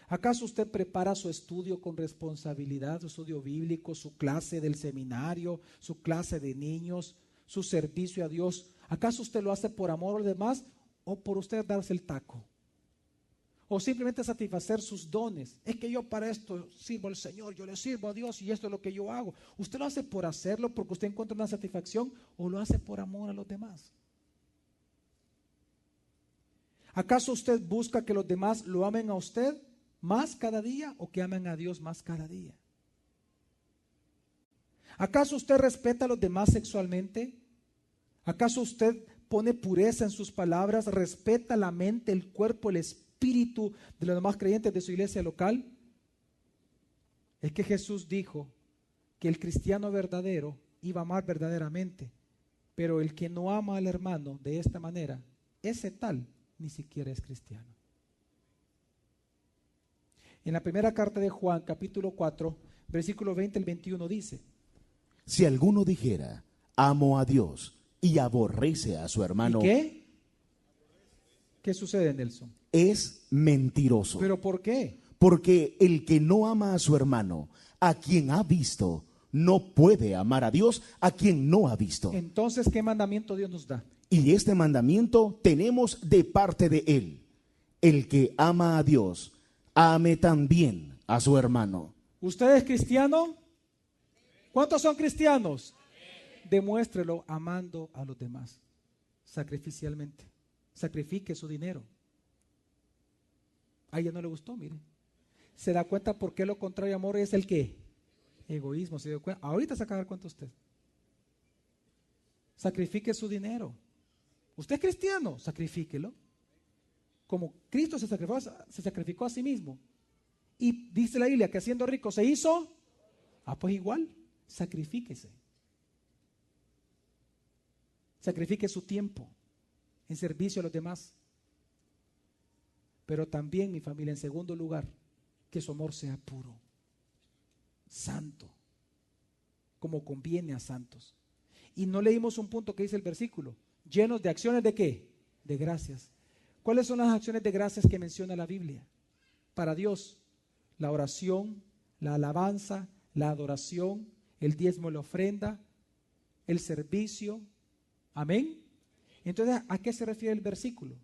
Speaker 2: ¿Acaso usted prepara su estudio con responsabilidad, su estudio bíblico, su clase del seminario, su clase de niños, su servicio a Dios? ¿Acaso usted lo hace por amor a los demás o por usted darse el taco? O simplemente satisfacer sus dones. Es que yo para esto sirvo al Señor, yo le sirvo a Dios y esto es lo que yo hago. ¿Usted lo hace por hacerlo porque usted encuentra una satisfacción o lo hace por amor a los demás? ¿Acaso usted busca que los demás lo amen a usted más cada día o que amen a Dios más cada día? ¿Acaso usted respeta a los demás sexualmente? ¿Acaso usted pone pureza en sus palabras, respeta la mente, el cuerpo, el espíritu de los demás creyentes de su iglesia local? Es que Jesús dijo que el cristiano verdadero iba a amar verdaderamente, pero el que no ama al hermano de esta manera, ese tal ni siquiera es cristiano. En la primera carta de Juan, capítulo 4, versículo 20 al 21 dice:
Speaker 3: Si alguno dijera, amo a Dios y aborrece a su hermano,
Speaker 2: ¿y qué? ¿Qué sucede, Nelson?
Speaker 3: Es mentiroso.
Speaker 2: ¿Pero por qué?
Speaker 3: Porque el que no ama a su hermano, a quien ha visto, no puede amar a Dios a quien no ha visto.
Speaker 2: Entonces, ¿qué mandamiento Dios nos da?
Speaker 3: Y este mandamiento tenemos de parte de Él: el que ama a Dios, ame también a su hermano.
Speaker 2: ¿Usted es cristiano? ¿Cuántos son cristianos? Demuéstrelo amando a los demás, sacrificialmente. Sacrifique su dinero. A ella no le gustó, mire. ¿Se da cuenta por qué lo contrario a amor es el qué? Egoísmo. ¿Se dio cuenta? Ahorita se acaba de dar cuenta usted. Sacrifique su dinero. ¿Usted es cristiano? Sacrifíquelo. Como Cristo se sacrificó a sí mismo. Y dice la Biblia que siendo rico se hizo. Pues igual, sacrifíquese. Sacrifique su tiempo en servicio a los demás. Pero también, mi familia, en segundo lugar, que su amor sea puro, santo, como conviene a santos. Y no leímos un punto que dice el versículo: llenos de acciones de ¿qué? De gracias. ¿Cuáles son las acciones de gracias que menciona la Biblia? Para Dios, la oración, la alabanza, la adoración, el diezmo y la ofrenda, el servicio. Amén. Entonces, ¿a qué se refiere el versículo?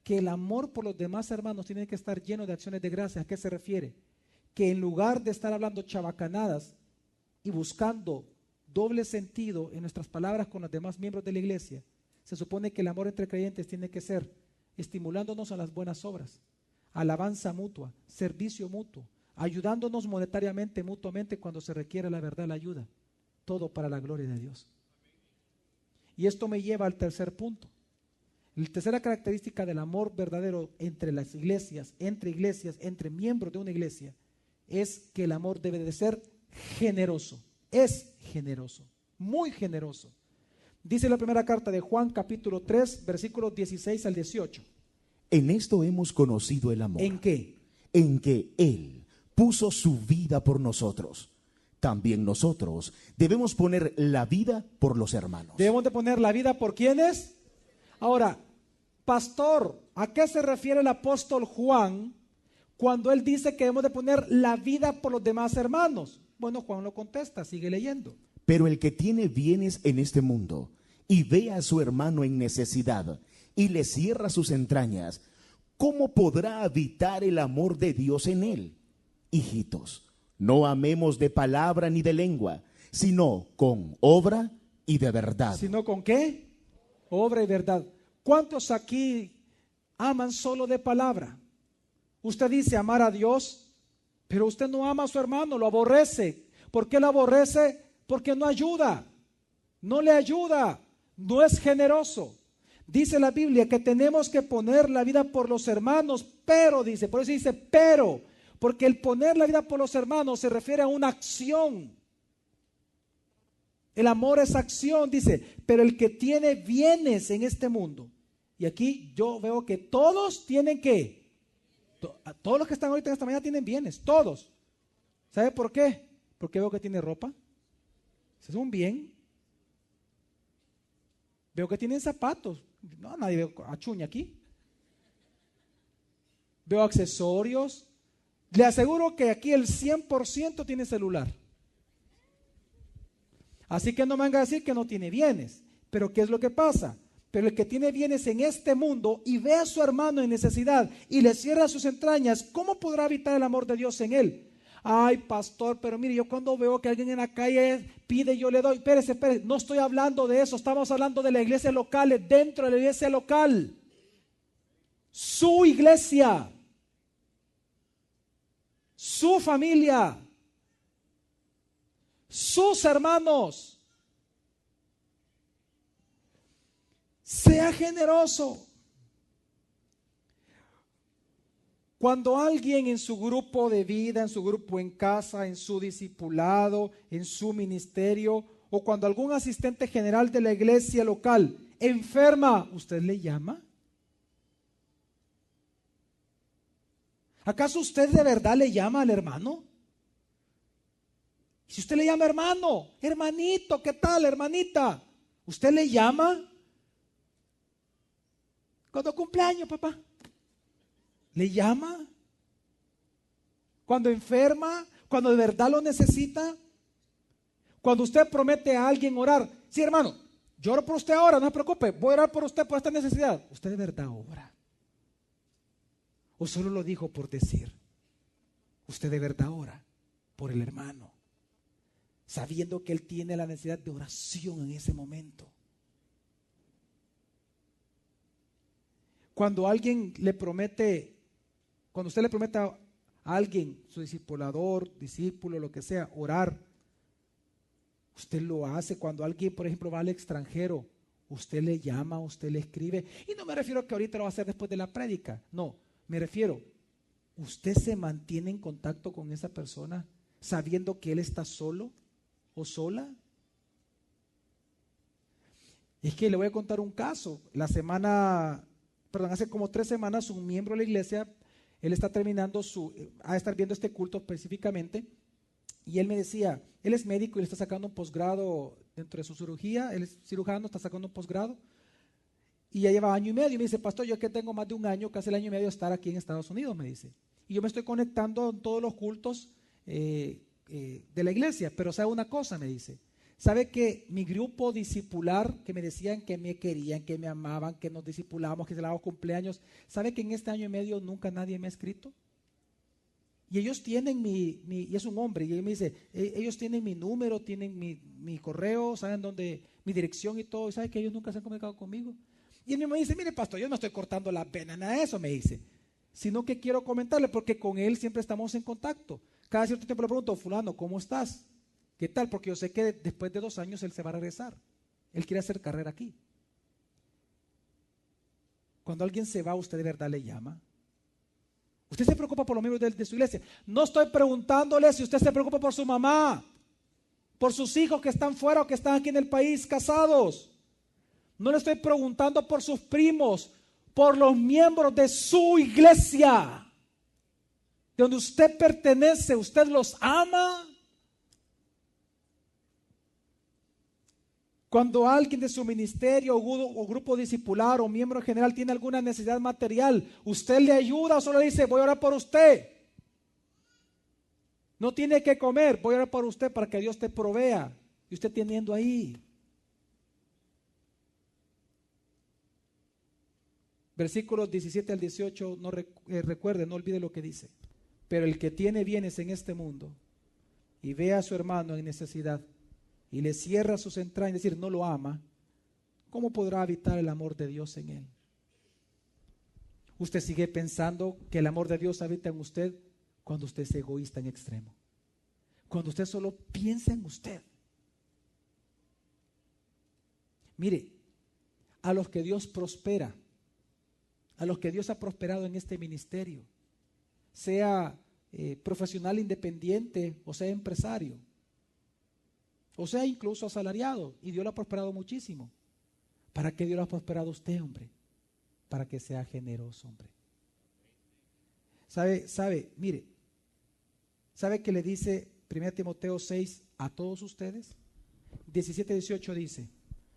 Speaker 2: Que el amor por los demás hermanos tiene que estar lleno de acciones de gracia. ¿A qué se refiere? Que en lugar de estar hablando chabacanadas y buscando doble sentido en nuestras palabras con los demás miembros de la iglesia, se supone que el amor entre creyentes tiene que ser estimulándonos a las buenas obras, alabanza mutua, servicio mutuo, ayudándonos monetariamente mutuamente cuando se requiere la verdad, la ayuda, todo para la gloria de Dios. Y esto me lleva al tercer punto. La tercera característica del amor verdadero entre las iglesias, entre miembros de una iglesia, es que el amor debe de ser generoso. Es generoso, muy generoso. Dice la primera carta de Juan, capítulo 3, versículos 16 al 18.
Speaker 3: En esto hemos conocido el amor.
Speaker 2: ¿En qué?
Speaker 3: En que Él puso su vida por nosotros. También nosotros debemos poner la vida por los hermanos.
Speaker 2: Debemos de poner la vida por ¿quiénes? Ahora, pastor, ¿a qué se refiere el apóstol Juan cuando él dice que debemos de poner la vida por los demás hermanos? Bueno, Juan lo contesta, sigue leyendo.
Speaker 3: Pero el que tiene bienes en este mundo y ve a su hermano en necesidad y le cierra sus entrañas, ¿cómo podrá habitar el amor de Dios en él? Hijitos, no amemos de palabra ni de lengua, sino con obra y de verdad.
Speaker 2: ¿Sino con qué? Obra y verdad. ¿Cuántos aquí aman solo de palabra? Usted dice amar a Dios, pero usted no ama a su hermano, lo aborrece. ¿Por qué lo aborrece? Porque no ayuda, no le ayuda, no es generoso. Dice la Biblia que tenemos que poner la vida por los hermanos, pero dice, por eso dice pero, porque el poner la vida por los hermanos se refiere a una acción. El amor es acción, dice, pero el que tiene bienes en este mundo, y aquí yo veo que todos tienen que, todos los que están ahorita en esta mañana tienen bienes, todos. ¿Sabe por qué? Porque veo que tiene ropa, ese es un bien. Veo que tienen zapatos, no, nadie ve achuña aquí. Veo accesorios, le aseguro que aquí el 100% tiene celular. Así que no me venga a decir que no tiene bienes. Pero ¿qué es lo que pasa? Pero el que tiene bienes en este mundo y ve a su hermano en necesidad y le cierra sus entrañas, ¿cómo podrá habitar el amor de Dios en él? Ay, pastor, pero mire, yo cuando veo que alguien en la calle pide, yo le doy. Espérese, no estoy hablando de eso, estamos hablando de la iglesia local, dentro de la iglesia local. Su iglesia, su familia, sus hermanos. Sea generoso. Cuando alguien en su grupo de vida, en su grupo en casa, en su discipulado, en su ministerio, o cuando algún asistente general de la iglesia local enferma, ¿usted le llama? ¿Acaso usted de verdad le llama al hermano? Si usted le llama hermano, hermanito, ¿qué tal, hermanita? ¿Usted le llama? Cuando cumpleaños, papá. ¿Le llama? Cuando enferma, cuando de verdad lo necesita. Cuando usted promete a alguien orar. Sí, hermano, yo oro por usted ahora, no se preocupe, voy a orar por usted por esta necesidad. ¿Usted de verdad ora? ¿O solo lo dijo por decir? ¿Usted de verdad ora por el hermano, sabiendo que él tiene la necesidad de oración en ese momento? Cuando alguien le promete, cuando usted le promete a alguien, su discipulador, discípulo, lo que sea, orar, usted lo hace. Cuando alguien, por ejemplo, va al extranjero, usted le llama, usted le escribe. Y no me refiero a que ahorita lo va a hacer después de la prédica, no, me refiero, usted se mantiene en contacto con esa persona sabiendo que él está solo o sola. Es que le voy a contar un caso. Hace como 3 semanas, un miembro de la iglesia, él está terminando a estar viendo este culto específicamente, y él me decía, él es médico y le está sacando un posgrado dentro de su cirugía, él es cirujano, está sacando un posgrado, y ya lleva 1 año y medio, y me dice, pastor, yo que tengo más de 1 año, casi el 1 año y medio de estar aquí en Estados Unidos, me dice, y yo me estoy conectando en todos los cultos de la iglesia, pero sabe una cosa, me dice, ¿Sabe que mi grupo discipular, que me decían que me querían, que me amaban, que nos discipulábamos, que celebramos cumpleaños, ¿sabe que en este año y medio nunca nadie me ha escrito? Y ellos tienen y es un hombre, y él me dice, ellos tienen mi número, tienen mi correo, saben dónde, mi dirección y todo, y sabe que ellos nunca se han comunicado conmigo. Y él me dice, mire pastor, yo no estoy cortando la pena, nada de eso me dice, sino que quiero comentarle, porque con él siempre estamos en contacto. Cada cierto tiempo le pregunto, fulano, ¿cómo estás? ¿Qué tal? Porque yo sé que después de 2 años él se va a regresar. Él quiere hacer carrera aquí. Cuando alguien se va, ¿usted de verdad le llama? Usted se preocupa por los miembros de su iglesia. No estoy preguntándole si usted se preocupa por su mamá, por sus hijos que están fuera o que están aquí en el país casados. No le estoy preguntando por sus primos, por los miembros de su iglesia, de donde usted pertenece. ¿Usted los ama? Cuando alguien de su ministerio o grupo discipular o miembro general tiene alguna necesidad material, ¿usted le ayuda o solo dice, voy a orar por usted? No tiene que comer, voy a orar por usted para que Dios te provea. Y usted teniendo ahí. Versículos 17 al 18, recuerde, no olvide lo que dice. Pero el que tiene bienes en este mundo y ve a su hermano en necesidad y le cierra sus entrañas, es decir, no lo ama, ¿cómo podrá habitar el amor de Dios en él? Usted sigue pensando que el amor de Dios habita en usted cuando usted es egoísta en extremo, cuando usted solo piensa en usted. Mire, a los que Dios prospera, a los que Dios ha prosperado en este ministerio, sea profesional independiente o sea empresario, o sea incluso asalariado, y Dios lo ha prosperado muchísimo. ¿Para qué Dios lo ha prosperado a usted, hombre? Para que sea generoso, hombre. Mire, ¿sabe que le dice 1 Timoteo 6 a todos ustedes? 17-18 dice: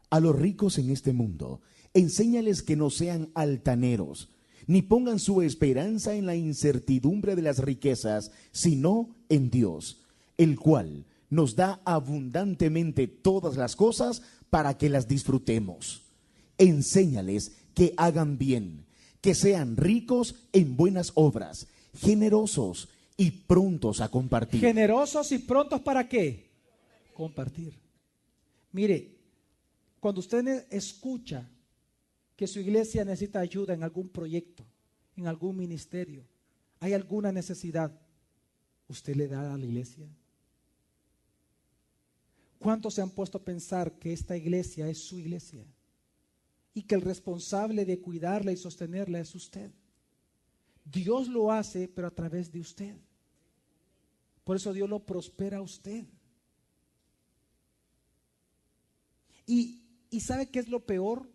Speaker 3: a los ricos en este mundo, enséñales que no sean altaneros, ni pongan su esperanza en la incertidumbre de las riquezas, sino en Dios, el cual nos da abundantemente todas las cosas para que las disfrutemos. Enséñales que hagan bien, que sean ricos en buenas obras, generosos y prontos a compartir.
Speaker 2: ¿Generosos y prontos para qué? Compartir. Mire, cuando usted escucha que su iglesia necesita ayuda en algún proyecto, en algún ministerio, hay alguna necesidad, ¿usted le da a la iglesia? ¿Cuántos se han puesto a pensar que esta iglesia es su iglesia y que el responsable de cuidarla y sostenerla es usted? Dios lo hace, pero a través de usted. Por eso Dios lo prospera a usted. Y ¿sabe qué es lo peor?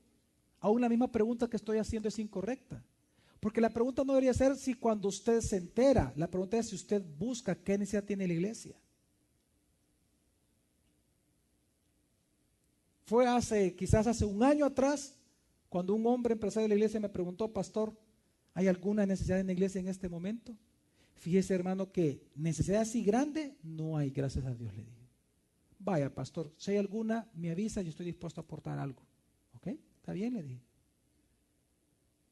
Speaker 2: Aún la misma pregunta que estoy haciendo es incorrecta. Porque la pregunta no debería ser si cuando usted se entera, la pregunta es si usted busca qué necesidad tiene la iglesia. Fue quizás hace un año atrás, cuando un hombre empresario de la iglesia me preguntó: pastor, ¿hay alguna necesidad en la iglesia en este momento? Fíjese, hermano, que necesidad así grande no hay, gracias a Dios, le dije. Vaya, pastor, si hay alguna, me avisa, yo estoy dispuesto a aportar algo. ¿Ok? Está bien, le dije.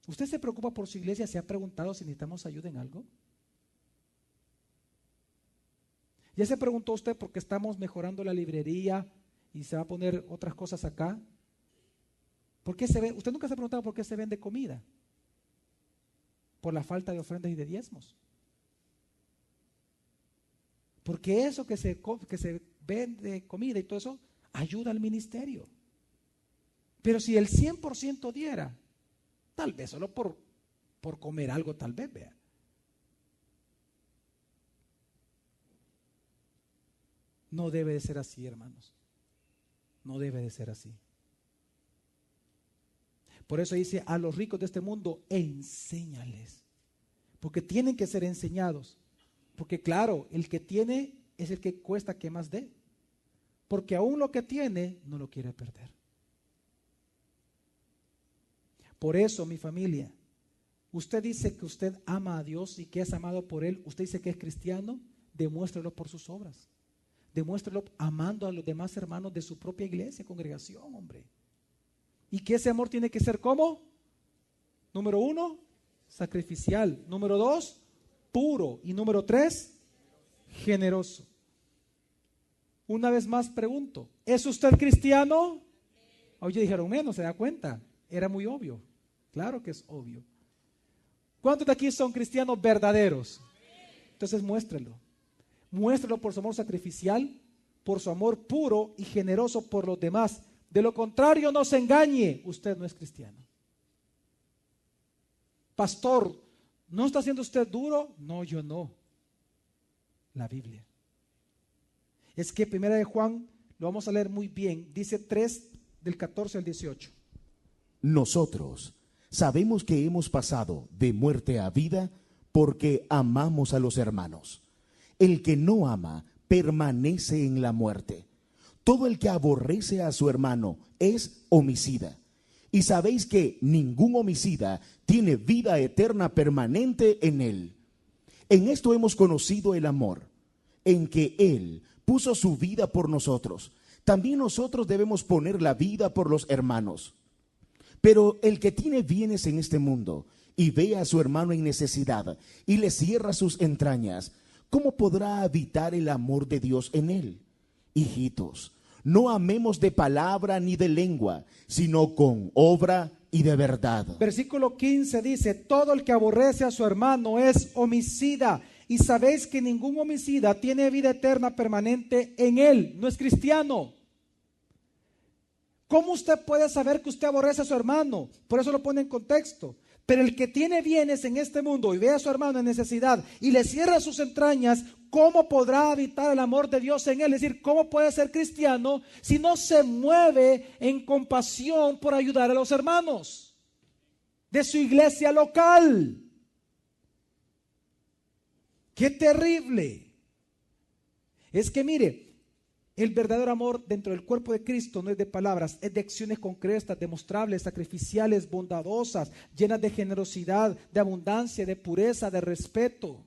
Speaker 2: ¿Usted se preocupa por su iglesia? ¿Se ha preguntado si necesitamos ayuda en algo? ¿Ya se preguntó usted por qué estamos mejorando la librería y se va a poner otras cosas acá? ¿Por qué usted nunca se ha preguntado por qué se vende comida? Por la falta de ofrendas y de diezmos. Porque eso que se vende comida y todo eso ayuda al ministerio. Pero si el 100% diera, tal vez solo por comer algo, tal vez, vea. No debe de ser así, hermanos. No debe de ser así. Por eso dice: a los ricos de este mundo, enséñales. Porque tienen que ser enseñados. Porque claro, el que tiene es el que cuesta que más dé. Porque aún lo que tiene, no lo quiere perder. Por eso, mi familia, usted dice que usted ama a Dios y que es amado por Él. Usted dice que es cristiano, demuéstrelo por sus obras. demuéstrelo amando a los demás hermanos de su propia iglesia, congregación, hombre. Y que ese amor tiene que ser ¿cómo? Número 1, sacrificial. Número 2, puro. Y número 3, generoso. Una vez más pregunto, ¿es usted cristiano? Oye, dijeron menos, ¿se da cuenta? Era muy obvio. Claro que es obvio. ¿Cuántos de aquí son cristianos verdaderos? Entonces muéstrelo. Muéstrelo por su amor sacrificial, por su amor puro y generoso por los demás. De lo contrario, no se engañe, usted no es cristiano. Pastor, ¿no está siendo usted duro? No, yo no. La Biblia. Es que primera de Juan, lo vamos a leer muy bien, dice 3 del 14 al 18.
Speaker 3: Nosotros sabemos que hemos pasado de muerte a vida porque amamos a los hermanos. El que no ama permanece en la muerte. Todo el que aborrece a su hermano es homicida. Y sabéis que ningún homicida tiene vida eterna permanente en él. En esto hemos conocido el amor, en que Él puso su vida por nosotros. También nosotros debemos poner la vida por los hermanos. Pero el que tiene bienes en este mundo y ve a su hermano en necesidad y le cierra sus entrañas, ¿cómo podrá habitar el amor de Dios en él? Hijitos, no amemos de palabra ni de lengua, sino con obra y de verdad.
Speaker 2: Versículo 15 dice, todo el que aborrece a su hermano es homicida. Y sabéis que ningún homicida tiene vida eterna permanente en él. No es cristiano. ¿Cómo usted puede saber que usted aborrece a su hermano? Por eso lo pone en contexto. Pero el que tiene bienes en este mundo y ve a su hermano en necesidad y le cierra sus entrañas, ¿cómo podrá habitar el amor de Dios en él? Es decir, ¿cómo puede ser cristiano si no se mueve en compasión por ayudar a los hermanos de su iglesia local? ¡Qué terrible! Es que mire, el verdadero amor dentro del cuerpo de Cristo no es de palabras, es de acciones concretas, demostrables, sacrificiales, bondadosas, llenas de generosidad, de abundancia, de pureza, de respeto.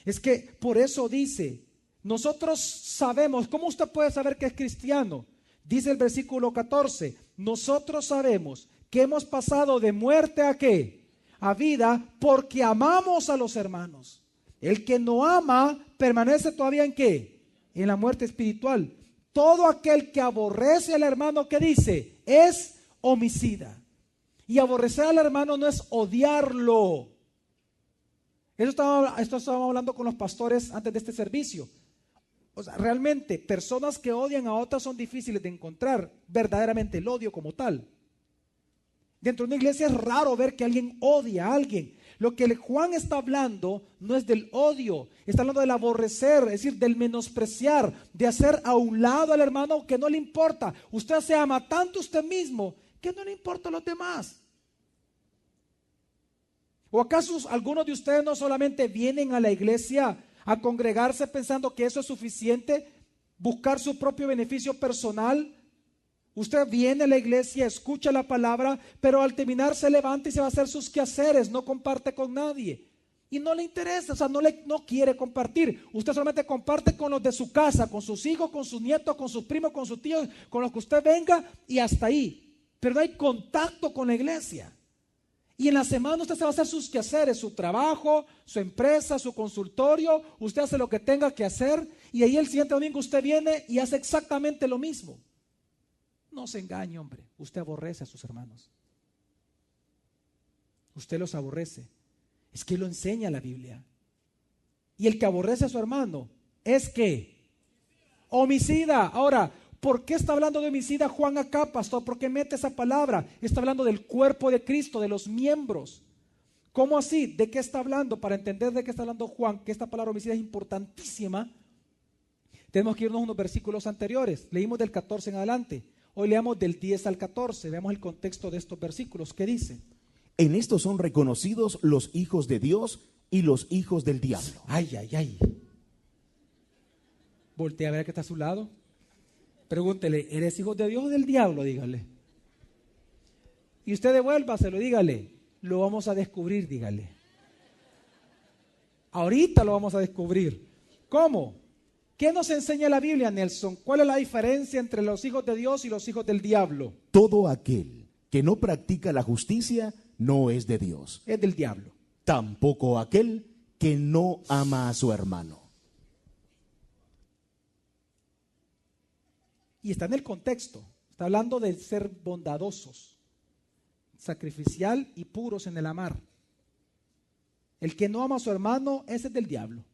Speaker 2: Es que por eso dice, nosotros sabemos, ¿cómo usted puede saber que es cristiano? Dice el versículo 14, nosotros sabemos que hemos pasado de muerte a ¿qué? A vida porque amamos a los hermanos. El que no ama permanece todavía ¿en qué? En la muerte espiritual. Todo aquel que aborrece al hermano, ¿qué dice? Es homicida. Y aborrecer al hermano no es odiarlo. Esto estábamos hablando con los pastores antes de este servicio. O sea, realmente, personas que odian a otras son difíciles de encontrar verdaderamente el odio como tal. Dentro de una iglesia es raro ver que alguien odia a alguien. Lo que Juan está hablando no es del odio, está hablando del aborrecer, es decir, del menospreciar, de hacer a un lado al hermano que no le importa. Usted se ama tanto usted mismo que no le importa a los demás. ¿O acaso algunos de ustedes no solamente vienen a la iglesia a congregarse pensando que eso es suficiente, buscar su propio beneficio personal? Usted viene a la iglesia, escucha la palabra, pero al terminar se levanta y se va a hacer sus quehaceres, no comparte con nadie. Y no le interesa, o sea, no quiere compartir. Usted solamente comparte con los de su casa, con sus hijos, con sus nietos, con sus primos, con sus tíos, con los que usted venga y hasta ahí. Pero no hay contacto con la iglesia. Y en la semana usted se va a hacer sus quehaceres, su trabajo, su empresa, su consultorio. Usted hace lo que tenga que hacer y ahí el siguiente domingo usted viene y hace exactamente lo mismo. No se engañe, hombre. Usted aborrece a sus hermanos. Usted los aborrece. Es que lo enseña la Biblia. Y el que aborrece a su hermano es ¿qué? Homicida. Ahora, ¿por qué está hablando de homicida Juan acá, pastor? ¿Por qué mete esa palabra? Está hablando del cuerpo de Cristo, de los miembros. ¿Cómo así? ¿De qué está hablando? Para entender de qué está hablando Juan, que esta palabra homicida es importantísima, tenemos que irnos a unos versículos anteriores. Leímos del 14 en adelante. Hoy leamos del 10 al 14, veamos el contexto de estos versículos. ¿Qué dice?
Speaker 3: En esto son reconocidos los hijos de Dios y los hijos del diablo.
Speaker 2: Ay, ay, ay. Voltea a ver que está a su lado. Pregúntele, ¿eres hijo de Dios o del diablo? Dígale. Y usted devuélvaselo, dígale. Lo vamos a descubrir, dígale. Ahorita lo vamos a descubrir. ¿Cómo? ¿Qué nos enseña la Biblia, Nelson? ¿Cuál es la diferencia entre los hijos de Dios y los hijos del diablo?
Speaker 3: Todo aquel que no practica la justicia no es de Dios.
Speaker 2: Es del diablo.
Speaker 3: Tampoco aquel que no ama a su hermano.
Speaker 2: Y está en el contexto. Está hablando de ser bondadosos, sacrificial y puros en el amar. El que no ama a su hermano, ese es del diablo.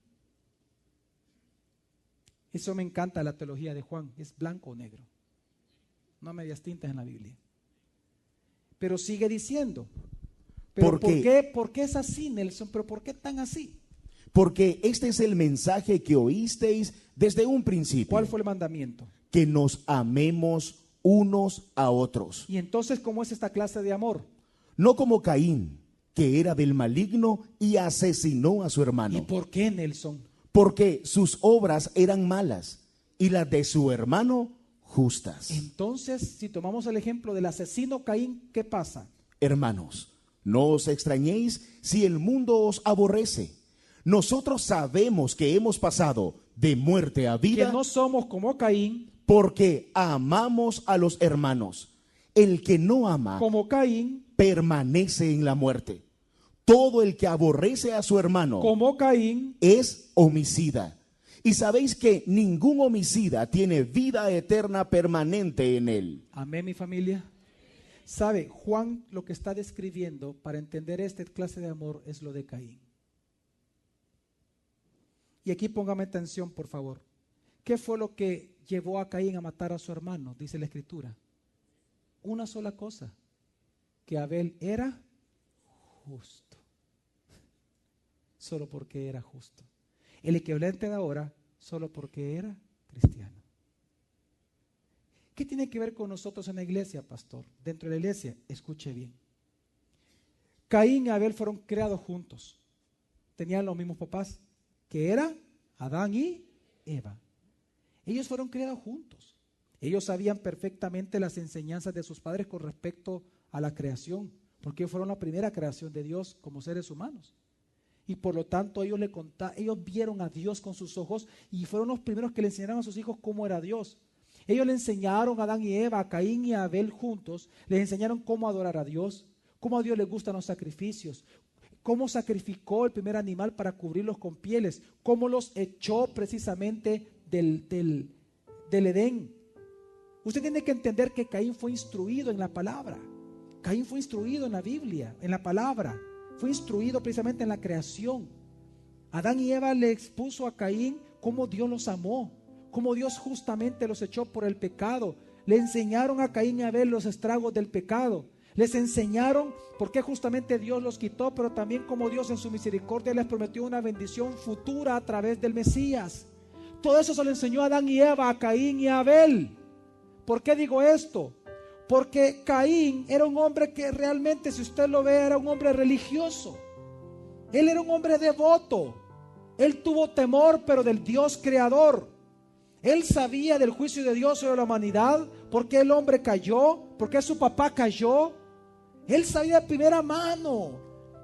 Speaker 2: Eso me encanta la teología de Juan, es blanco o negro, no medias tintas en la Biblia. Pero sigue diciendo, pero ¿por qué es así, Nelson? ¿Pero por qué tan así?
Speaker 3: Porque este es el mensaje que oísteis desde un principio.
Speaker 2: ¿Cuál fue el mandamiento?
Speaker 3: Que nos amemos unos a otros.
Speaker 2: Y entonces, ¿cómo es esta clase de amor?
Speaker 3: No como Caín, que era del maligno y asesinó a su hermano.
Speaker 2: ¿Y por qué, Nelson?
Speaker 3: Porque sus obras eran malas y las de su hermano justas.
Speaker 2: Entonces, si tomamos el ejemplo del asesino Caín, ¿qué pasa?
Speaker 3: Hermanos, no os extrañéis si el mundo os aborrece. Nosotros sabemos que hemos pasado de muerte a vida.
Speaker 2: Que no somos como Caín.
Speaker 3: Porque amamos a los hermanos. El que no ama,
Speaker 2: como Caín,
Speaker 3: permanece en la muerte. Todo el que aborrece a su hermano,
Speaker 2: como Caín,
Speaker 3: es homicida. Y sabéis que ningún homicida tiene vida eterna permanente en él.
Speaker 2: Amén, mi familia. ¿Sabe? Juan lo que está describiendo para entender esta clase de amor es lo de Caín. Y aquí póngame atención, por favor. ¿Qué fue lo que llevó a Caín a matar a su hermano? Dice la Escritura. Una sola cosa, que Abel era justo. Solo porque era justo. El equivalente de ahora, solo porque era cristiano. ¿Qué tiene que ver con nosotros en la iglesia, pastor? Dentro de la iglesia, escuche bien. Caín y Abel fueron creados juntos. Tenían los mismos papás, que era Adán y Eva. Ellos fueron creados juntos. Ellos sabían perfectamente las enseñanzas de sus padres con respecto a la creación, porque ellos fueron la primera creación de Dios como seres humanos. Y por lo tanto ellos vieron a Dios con sus ojos y fueron los primeros que le enseñaron a sus hijos cómo era Dios. Ellos le enseñaron a Adán y Eva, a Caín y a Abel juntos, les enseñaron cómo adorar a Dios, cómo a Dios le gustan los sacrificios, cómo sacrificó el primer animal para cubrirlos con pieles, cómo los echó precisamente del Edén. Usted tiene que entender que Caín fue instruido en la palabra. Caín fue instruido en la Biblia, en la palabra. Fue instruido precisamente en la creación. Adán y Eva le expuso a Caín cómo Dios los amó, cómo Dios justamente los echó por el pecado. Le enseñaron a Caín y a Abel los estragos del pecado. Les enseñaron por qué justamente Dios los quitó, pero también cómo Dios en su misericordia les prometió una bendición futura a través del Mesías. Todo eso se lo enseñó a Adán y Eva, a Caín y a Abel. ¿Por qué digo esto? Porque Caín era un hombre que realmente, si usted lo ve, era un hombre religioso. Él era un hombre devoto. Él tuvo temor, pero del Dios creador. Él sabía del juicio de Dios sobre la humanidad, porque el hombre cayó, porque su papá cayó. Él sabía de primera mano.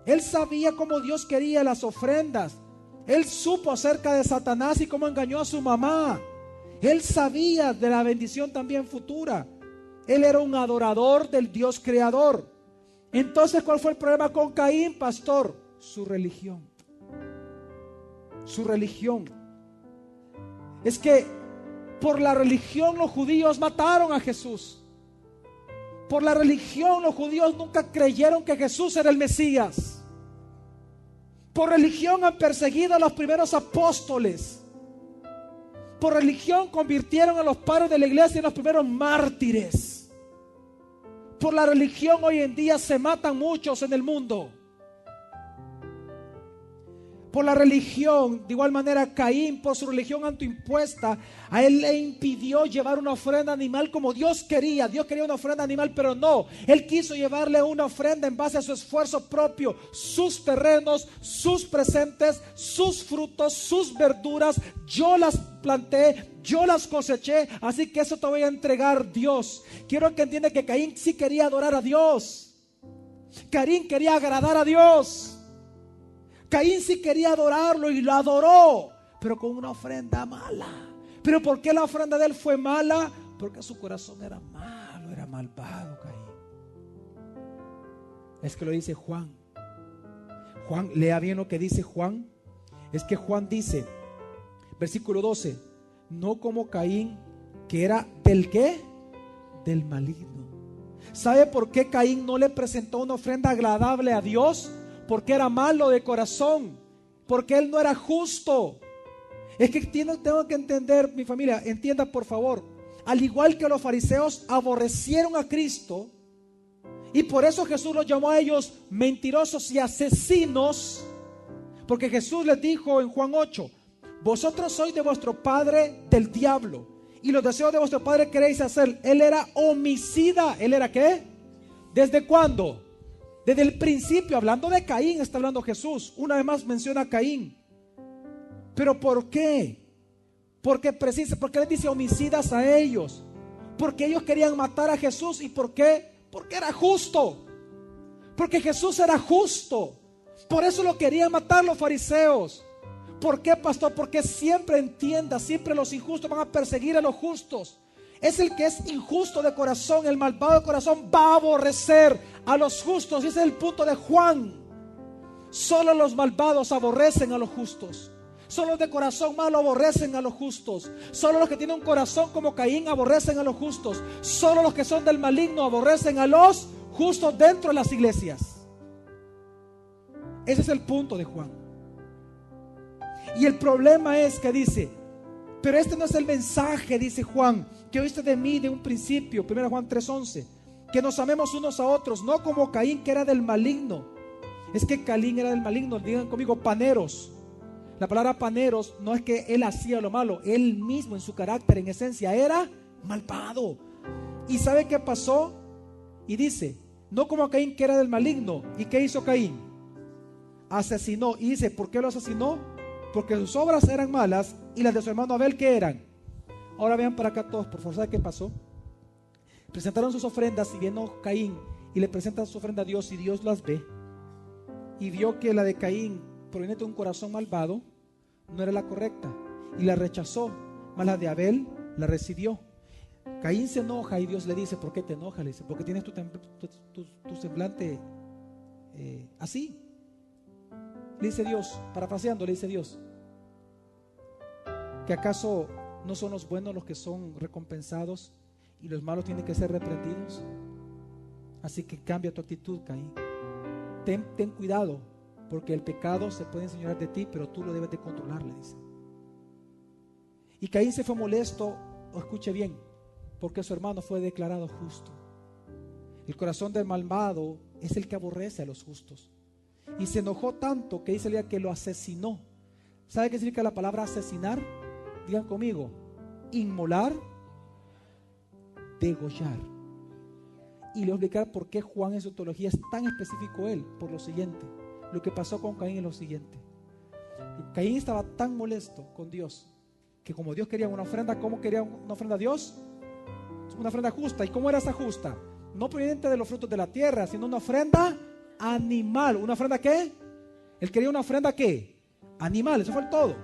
Speaker 2: Él sabía cómo Dios quería las ofrendas. Él supo acerca de Satanás y cómo engañó a su mamá. Él sabía de la bendición también futura. Él era un adorador del Dios creador. Entonces, ¿cuál fue el problema con Caín, pastor? Su religión. Su religión. Es que por la religión los judíos mataron a Jesús. Por la religión los judíos nunca creyeron que Jesús era el Mesías. Por religión han perseguido a los primeros apóstoles. Por religión convirtieron a los padres de la iglesia en los primeros mártires. Por la religión hoy en día se matan muchos en el mundo. Por la religión, de igual manera Caín, por su religión autoimpuesta, a él le impidió llevar una ofrenda animal como Dios quería. Dios quería una ofrenda animal, pero no. Él quiso llevarle una ofrenda en base a su esfuerzo propio, sus terrenos, sus presentes, sus frutos, sus verduras. Yo las planté, yo las coseché, así que eso te voy a entregar, Dios. Quiero que entiendas que Caín sí quería adorar a Dios. Caín quería agradar a Dios. Caín sí quería adorarlo y lo adoró, pero con una ofrenda mala. ¿Pero por qué la ofrenda de él fue mala? Porque su corazón era malo, era malvado, Caín. Es que lo dice Juan. Juan, lea bien lo que dice Juan. Es que Juan dice, versículo 12, no como Caín, que era del ¿qué? Del maligno. ¿Sabe por qué Caín no le presentó una ofrenda agradable a Dios? Porque era malo de corazón, porque él no era justo. Es que tengo que entender, mi familia, entienda por favor, al igual que los fariseos aborrecieron a Cristo, y por eso Jesús los llamó a ellos mentirosos y asesinos, porque Jesús les dijo en Juan 8, vosotros sois de vuestro padre del diablo, y los deseos de vuestro padre queréis hacer. Él era homicida. ¿Él era qué? ¿Desde cuándo? Desde el principio. Hablando de Caín está hablando Jesús. Una vez más menciona a Caín. ¿Pero por qué? Porque les dice homicidas a ellos. Porque ellos querían matar a Jesús. ¿Y por qué? Porque era justo. Porque Jesús era justo. Por eso lo querían matar los fariseos. ¿Por qué, pastor? Porque siempre entienda, siempre los injustos van a perseguir a los justos. Es el que es injusto de corazón, el malvado de corazón va a aborrecer a los justos. Y ese es el punto de Juan. Solo los malvados aborrecen a los justos. Solo los de corazón malo aborrecen a los justos. Solo los que tienen un corazón como Caín aborrecen a los justos. Solo los que son del maligno aborrecen a los justos dentro de las iglesias. Ese es el punto de Juan. Y el problema es que dice, pero este no es el mensaje, dice Juan, que oíste de mí de un principio, 1 Juan 3:11, que nos amemos unos a otros, no como Caín, que era del maligno. Es que Caín era del maligno. Digan conmigo, paneros. La palabra paneros no es que él hacía lo malo, él mismo en su carácter, en esencia, era malvado. ¿Y sabe qué pasó? Y dice, no como Caín, que era del maligno. ¿Y qué hizo Caín? Asesinó. Y dice, ¿por qué lo asesinó? Porque sus obras eran malas y las de su hermano Abel, ¿qué eran? Ahora vean para acá todos, por favor. ¿Sabe qué pasó? Presentaron sus ofrendas y vino Caín y le presenta su ofrenda a Dios, y Dios las ve y vio que la de Caín, proveniente de un corazón malvado, no era la correcta y la rechazó, mas la de Abel la recibió. Caín se enoja y Dios le dice, ¿por qué te enojas? Le dice, porque tienes tu semblante así. Le dice Dios, parafraseando, le dice Dios, ¿que acaso no son los buenos los que son recompensados y los malos tienen que ser reprendidos? Así que cambia tu actitud, Caín. Ten cuidado, porque el pecado se puede enseñar de ti, pero tú lo debes de controlar, le dice. Y Caín se fue molesto, escuche bien, porque su hermano fue declarado justo. El corazón del malvado es el que aborrece a los justos. Y se enojó tanto que dice el día que lo asesinó. ¿Sabe qué significa la palabra asesinar? Digan conmigo, inmolar, degollar. Y le voy a explicar por qué Juan en su teología es tan específico él. Por lo siguiente, lo que pasó con Caín es lo siguiente. Caín estaba tan molesto con Dios que como Dios quería una ofrenda, ¿cómo quería una ofrenda a Dios? Una ofrenda justa. ¿Y cómo era esa justa? No proveniente de los frutos de la tierra, sino una ofrenda animal. ¿Una ofrenda qué? Él quería una ofrenda ¿qué? Animal, eso fue todo.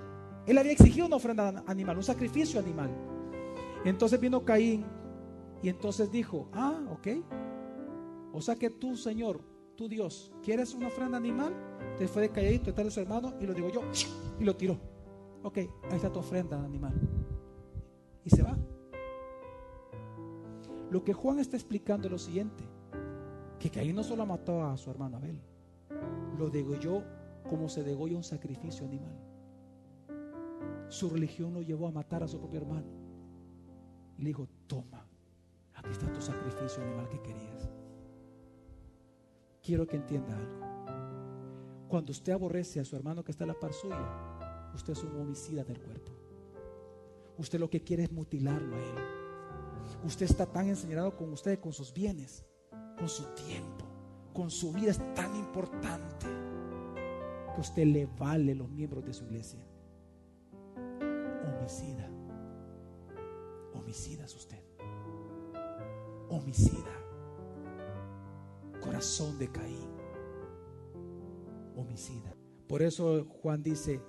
Speaker 2: Él había exigido una ofrenda animal, un sacrificio animal. Entonces vino Caín y entonces dijo, ok, o sea que tú, Señor, tú Dios, ¿quieres una ofrenda animal? Entonces fue de calladito detrás de su hermano y lo digo yo, y lo tiró. Ok, ahí está tu ofrenda animal. Y se va. Lo que Juan está explicando es lo siguiente, que Caín no solo mató a su hermano Abel, lo degolló como se degolla un sacrificio animal. Su religión lo llevó a matar a su propio hermano y le dijo, toma, aquí está tu sacrificio animal que querías. Quiero que entienda algo. Cuando usted aborrece a su hermano que está a la par suya, usted es un homicida del cuerpo. Usted lo que quiere es mutilarlo a él. Usted está tan enseñado con usted, con sus bienes, con su tiempo, con su vida. Es tan importante que usted le vale los miembros de su iglesia. Homicida. Homicida es usted. Homicida. Corazón de Caín. Homicida. Por eso Juan dice,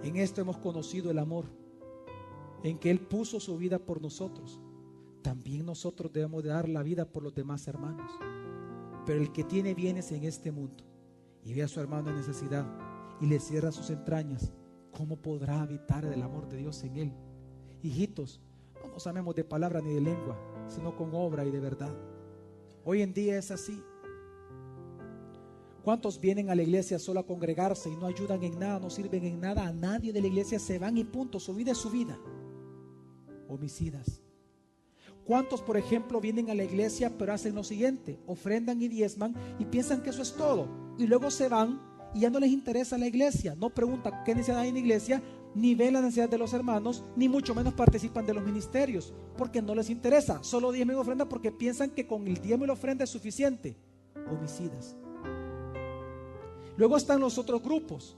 Speaker 2: en esto hemos conocido el amor, en que Él puso su vida por nosotros, también nosotros debemos de dar la vida por los demás hermanos. Pero el que tiene bienes en este mundo y ve a su hermano en necesidad y le cierra sus entrañas, ¿cómo podrá habitar el amor de Dios en él? Hijitos, no nos amemos de palabra ni de lengua, sino con obra y de verdad. Hoy en día es así. ¿Cuántos vienen a la iglesia solo a congregarse y no ayudan en nada, no sirven en nada a nadie de la iglesia? Se van y punto, su vida es su vida. Homicidas. ¿Cuántos, por ejemplo, vienen a la iglesia pero hacen lo siguiente? Ofrendan y diezman y piensan que eso es todo, y luego se van y ya no les interesa la iglesia, no preguntan qué necesidad hay en la iglesia, ni ven la necesidad de los hermanos, ni mucho menos participan de los ministerios, porque no les interesa. Solo diezman y ofrendan porque piensan que con el diezmo y la ofrenda es suficiente. Homicidas. Luego están los otros grupos.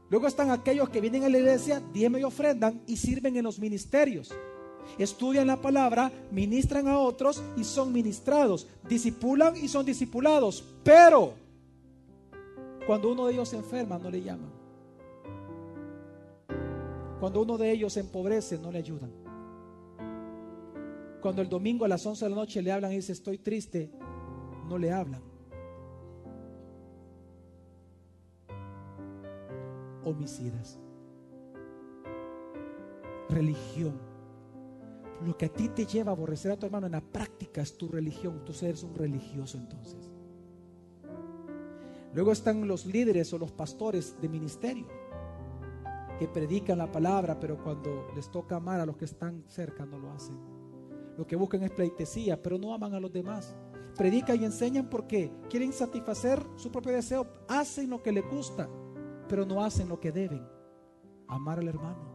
Speaker 2: Luego están aquellos que vienen a la iglesia, diezman y ofrendan y sirven en los ministerios. Estudian la palabra, ministran a otros y son ministrados, discipulan y son discipulados, pero cuando uno de ellos se enferma no le llaman, cuando uno de ellos se empobrece no le ayudan, cuando el domingo a las 11 de la noche le hablan y dice estoy triste, no le hablan. Homicidas. Religión. Lo que a ti te lleva a aborrecer a tu hermano en la práctica es tu religión. Tú eres un religioso entonces. Luego están los líderes o los pastores de ministerio que predican la palabra, pero cuando les toca amar a los que están cerca no lo hacen. Lo que buscan es pleitesía, pero no aman a los demás. Predican y enseñan porque quieren satisfacer su propio deseo. Hacen lo que les gusta, pero no hacen lo que deben: amar al hermano.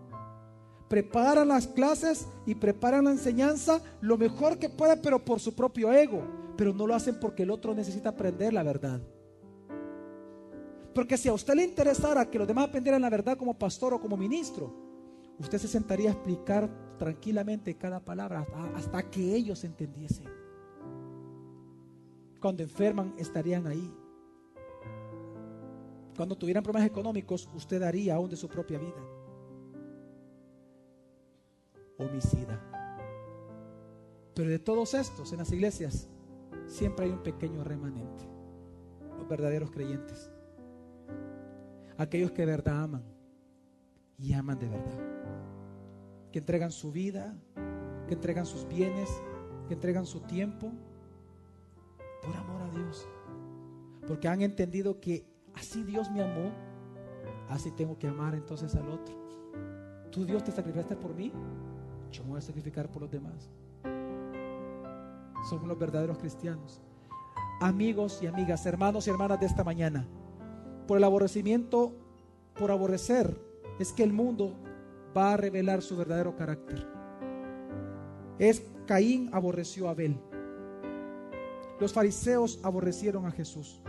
Speaker 2: Preparan las clases y preparan la enseñanza lo mejor que pueden, pero por su propio ego. Pero no lo hacen porque el otro necesita aprender la verdad. Porque si a usted le interesara que los demás aprendieran la verdad como pastor o como ministro, usted se sentaría a explicar tranquilamente cada palabra hasta que ellos entendiesen. Cuando enferman estarían ahí. Cuando tuvieran problemas económicos, usted daría aún de su propia vida. Homicida. Pero de todos estos en las iglesias siempre hay un pequeño remanente: los verdaderos creyentes, aquellos que de verdad aman y aman de verdad, que entregan su vida, que entregan sus bienes, que entregan su tiempo por amor a Dios, porque han entendido que así Dios me amó, así tengo que amar entonces al otro. Tú, Dios, te sacrificaste por mí, yo me voy a sacrificar por los demás. Somos los verdaderos cristianos. Amigos y amigas, hermanos y hermanas de esta mañana, por el aborrecimiento, por aborrecer, es que el mundo va a revelar su verdadero carácter. Caín aborreció a Abel. Los fariseos aborrecieron a Jesús.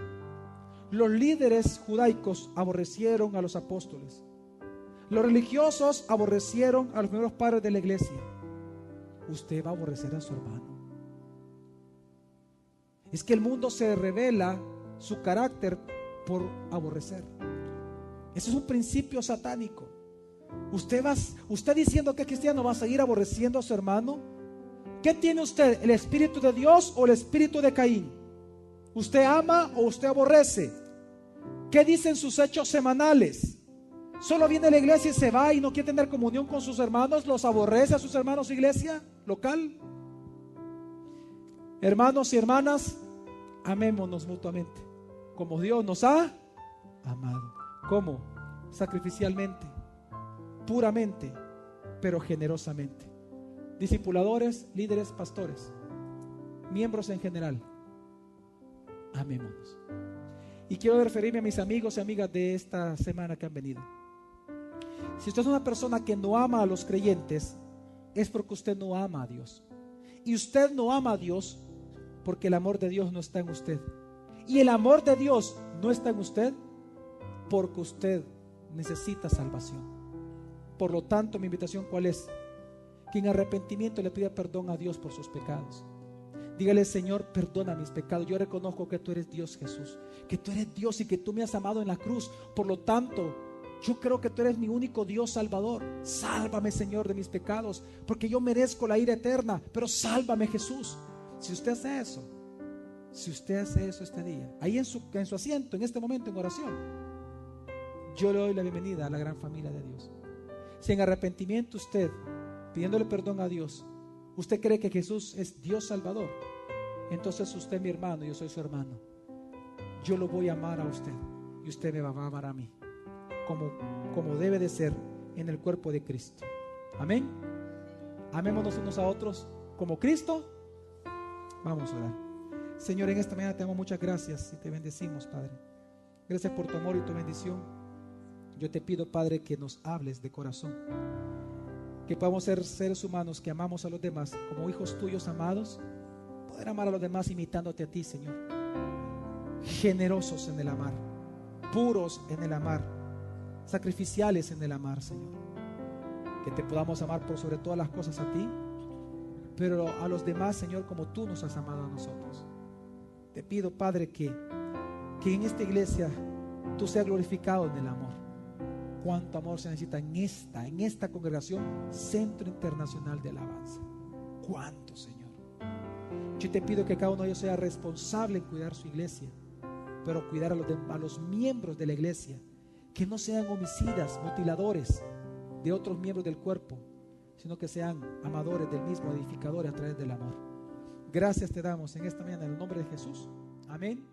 Speaker 2: Los líderes judaicos aborrecieron a los apóstoles. Los religiosos aborrecieron a los primeros padres de la iglesia. Usted va a aborrecer a su hermano. Es que el mundo se revela su carácter por aborrecer. Ese es un principio satánico. Usted diciendo que es cristiano va a seguir aborreciendo a su hermano. ¿Qué tiene usted? ¿El espíritu de Dios o el espíritu de Caín? ¿Usted ama o usted aborrece? ¿Qué dicen sus hechos semanales? ¿Solo viene a la iglesia y se va y no quiere tener comunión con sus hermanos? ¿Los aborrece a sus hermanos, iglesia local? Hermanos y hermanas, amémonos mutuamente como Dios nos ha amado. ¿Cómo? Sacrificialmente, puramente, pero generosamente. Discipuladores, líderes, pastores, miembros en general, amémonos. Y quiero referirme a mis amigos y amigas de esta semana que han venido. Si usted es una persona que no ama a los creyentes, es porque usted no ama a Dios. Y usted no ama a Dios porque el amor de Dios no está en usted. Y el amor de Dios no está en usted porque usted necesita salvación. Por lo tanto, mi invitación, ¿cuál es? Que en arrepentimiento le pida perdón a Dios por sus pecados. Dígale: Señor, perdona mis pecados. Yo reconozco que tú eres Dios, Jesús, que tú eres Dios y que tú me has amado en la cruz. Por lo tanto, Yo creo que tú eres mi único Dios salvador. Sálvame, Señor, de mis pecados, porque yo merezco la ira eterna, pero sálvame, Jesús. Si usted hace eso este día, ahí en su asiento, en este momento en oración, yo le doy la bienvenida a la gran familia de Dios. Si en arrepentimiento usted, pidiéndole perdón a Dios, usted cree que Jesús es Dios salvador, entonces usted es mi hermano, yo soy su hermano. Yo lo voy a amar a usted y usted me va a amar a mí, como debe de ser en el cuerpo de Cristo. Amén. Amémonos unos a otros como Cristo. Vamos a orar. Señor, en esta mañana te damos muchas gracias y te bendecimos, Padre. Gracias por tu amor y tu bendición. Yo te pido, Padre, que nos hables de corazón, que podamos ser seres humanos que amamos a los demás como hijos tuyos amados, poder amar a los demás imitándote a ti, Señor. Generosos en el amar, puros en el amar, sacrificiales en el amar, Señor. Que te podamos amar por sobre todas las cosas a ti, pero a los demás, Señor, como tú nos has amado a nosotros. Te pido, Padre, que en esta iglesia tú seas glorificado en el amor. Cuánto amor se necesita en esta congregación, Centro Internacional de Alabanza. Cuánto, Señor. Yo te pido que cada uno de ellos sea responsable en cuidar su iglesia, pero cuidar a los miembros de la iglesia, que no sean homicidas, mutiladores de otros miembros del cuerpo, sino que sean amadores del mismo, edificadores a través del amor. Gracias te damos en esta mañana en el nombre de Jesús. Amén.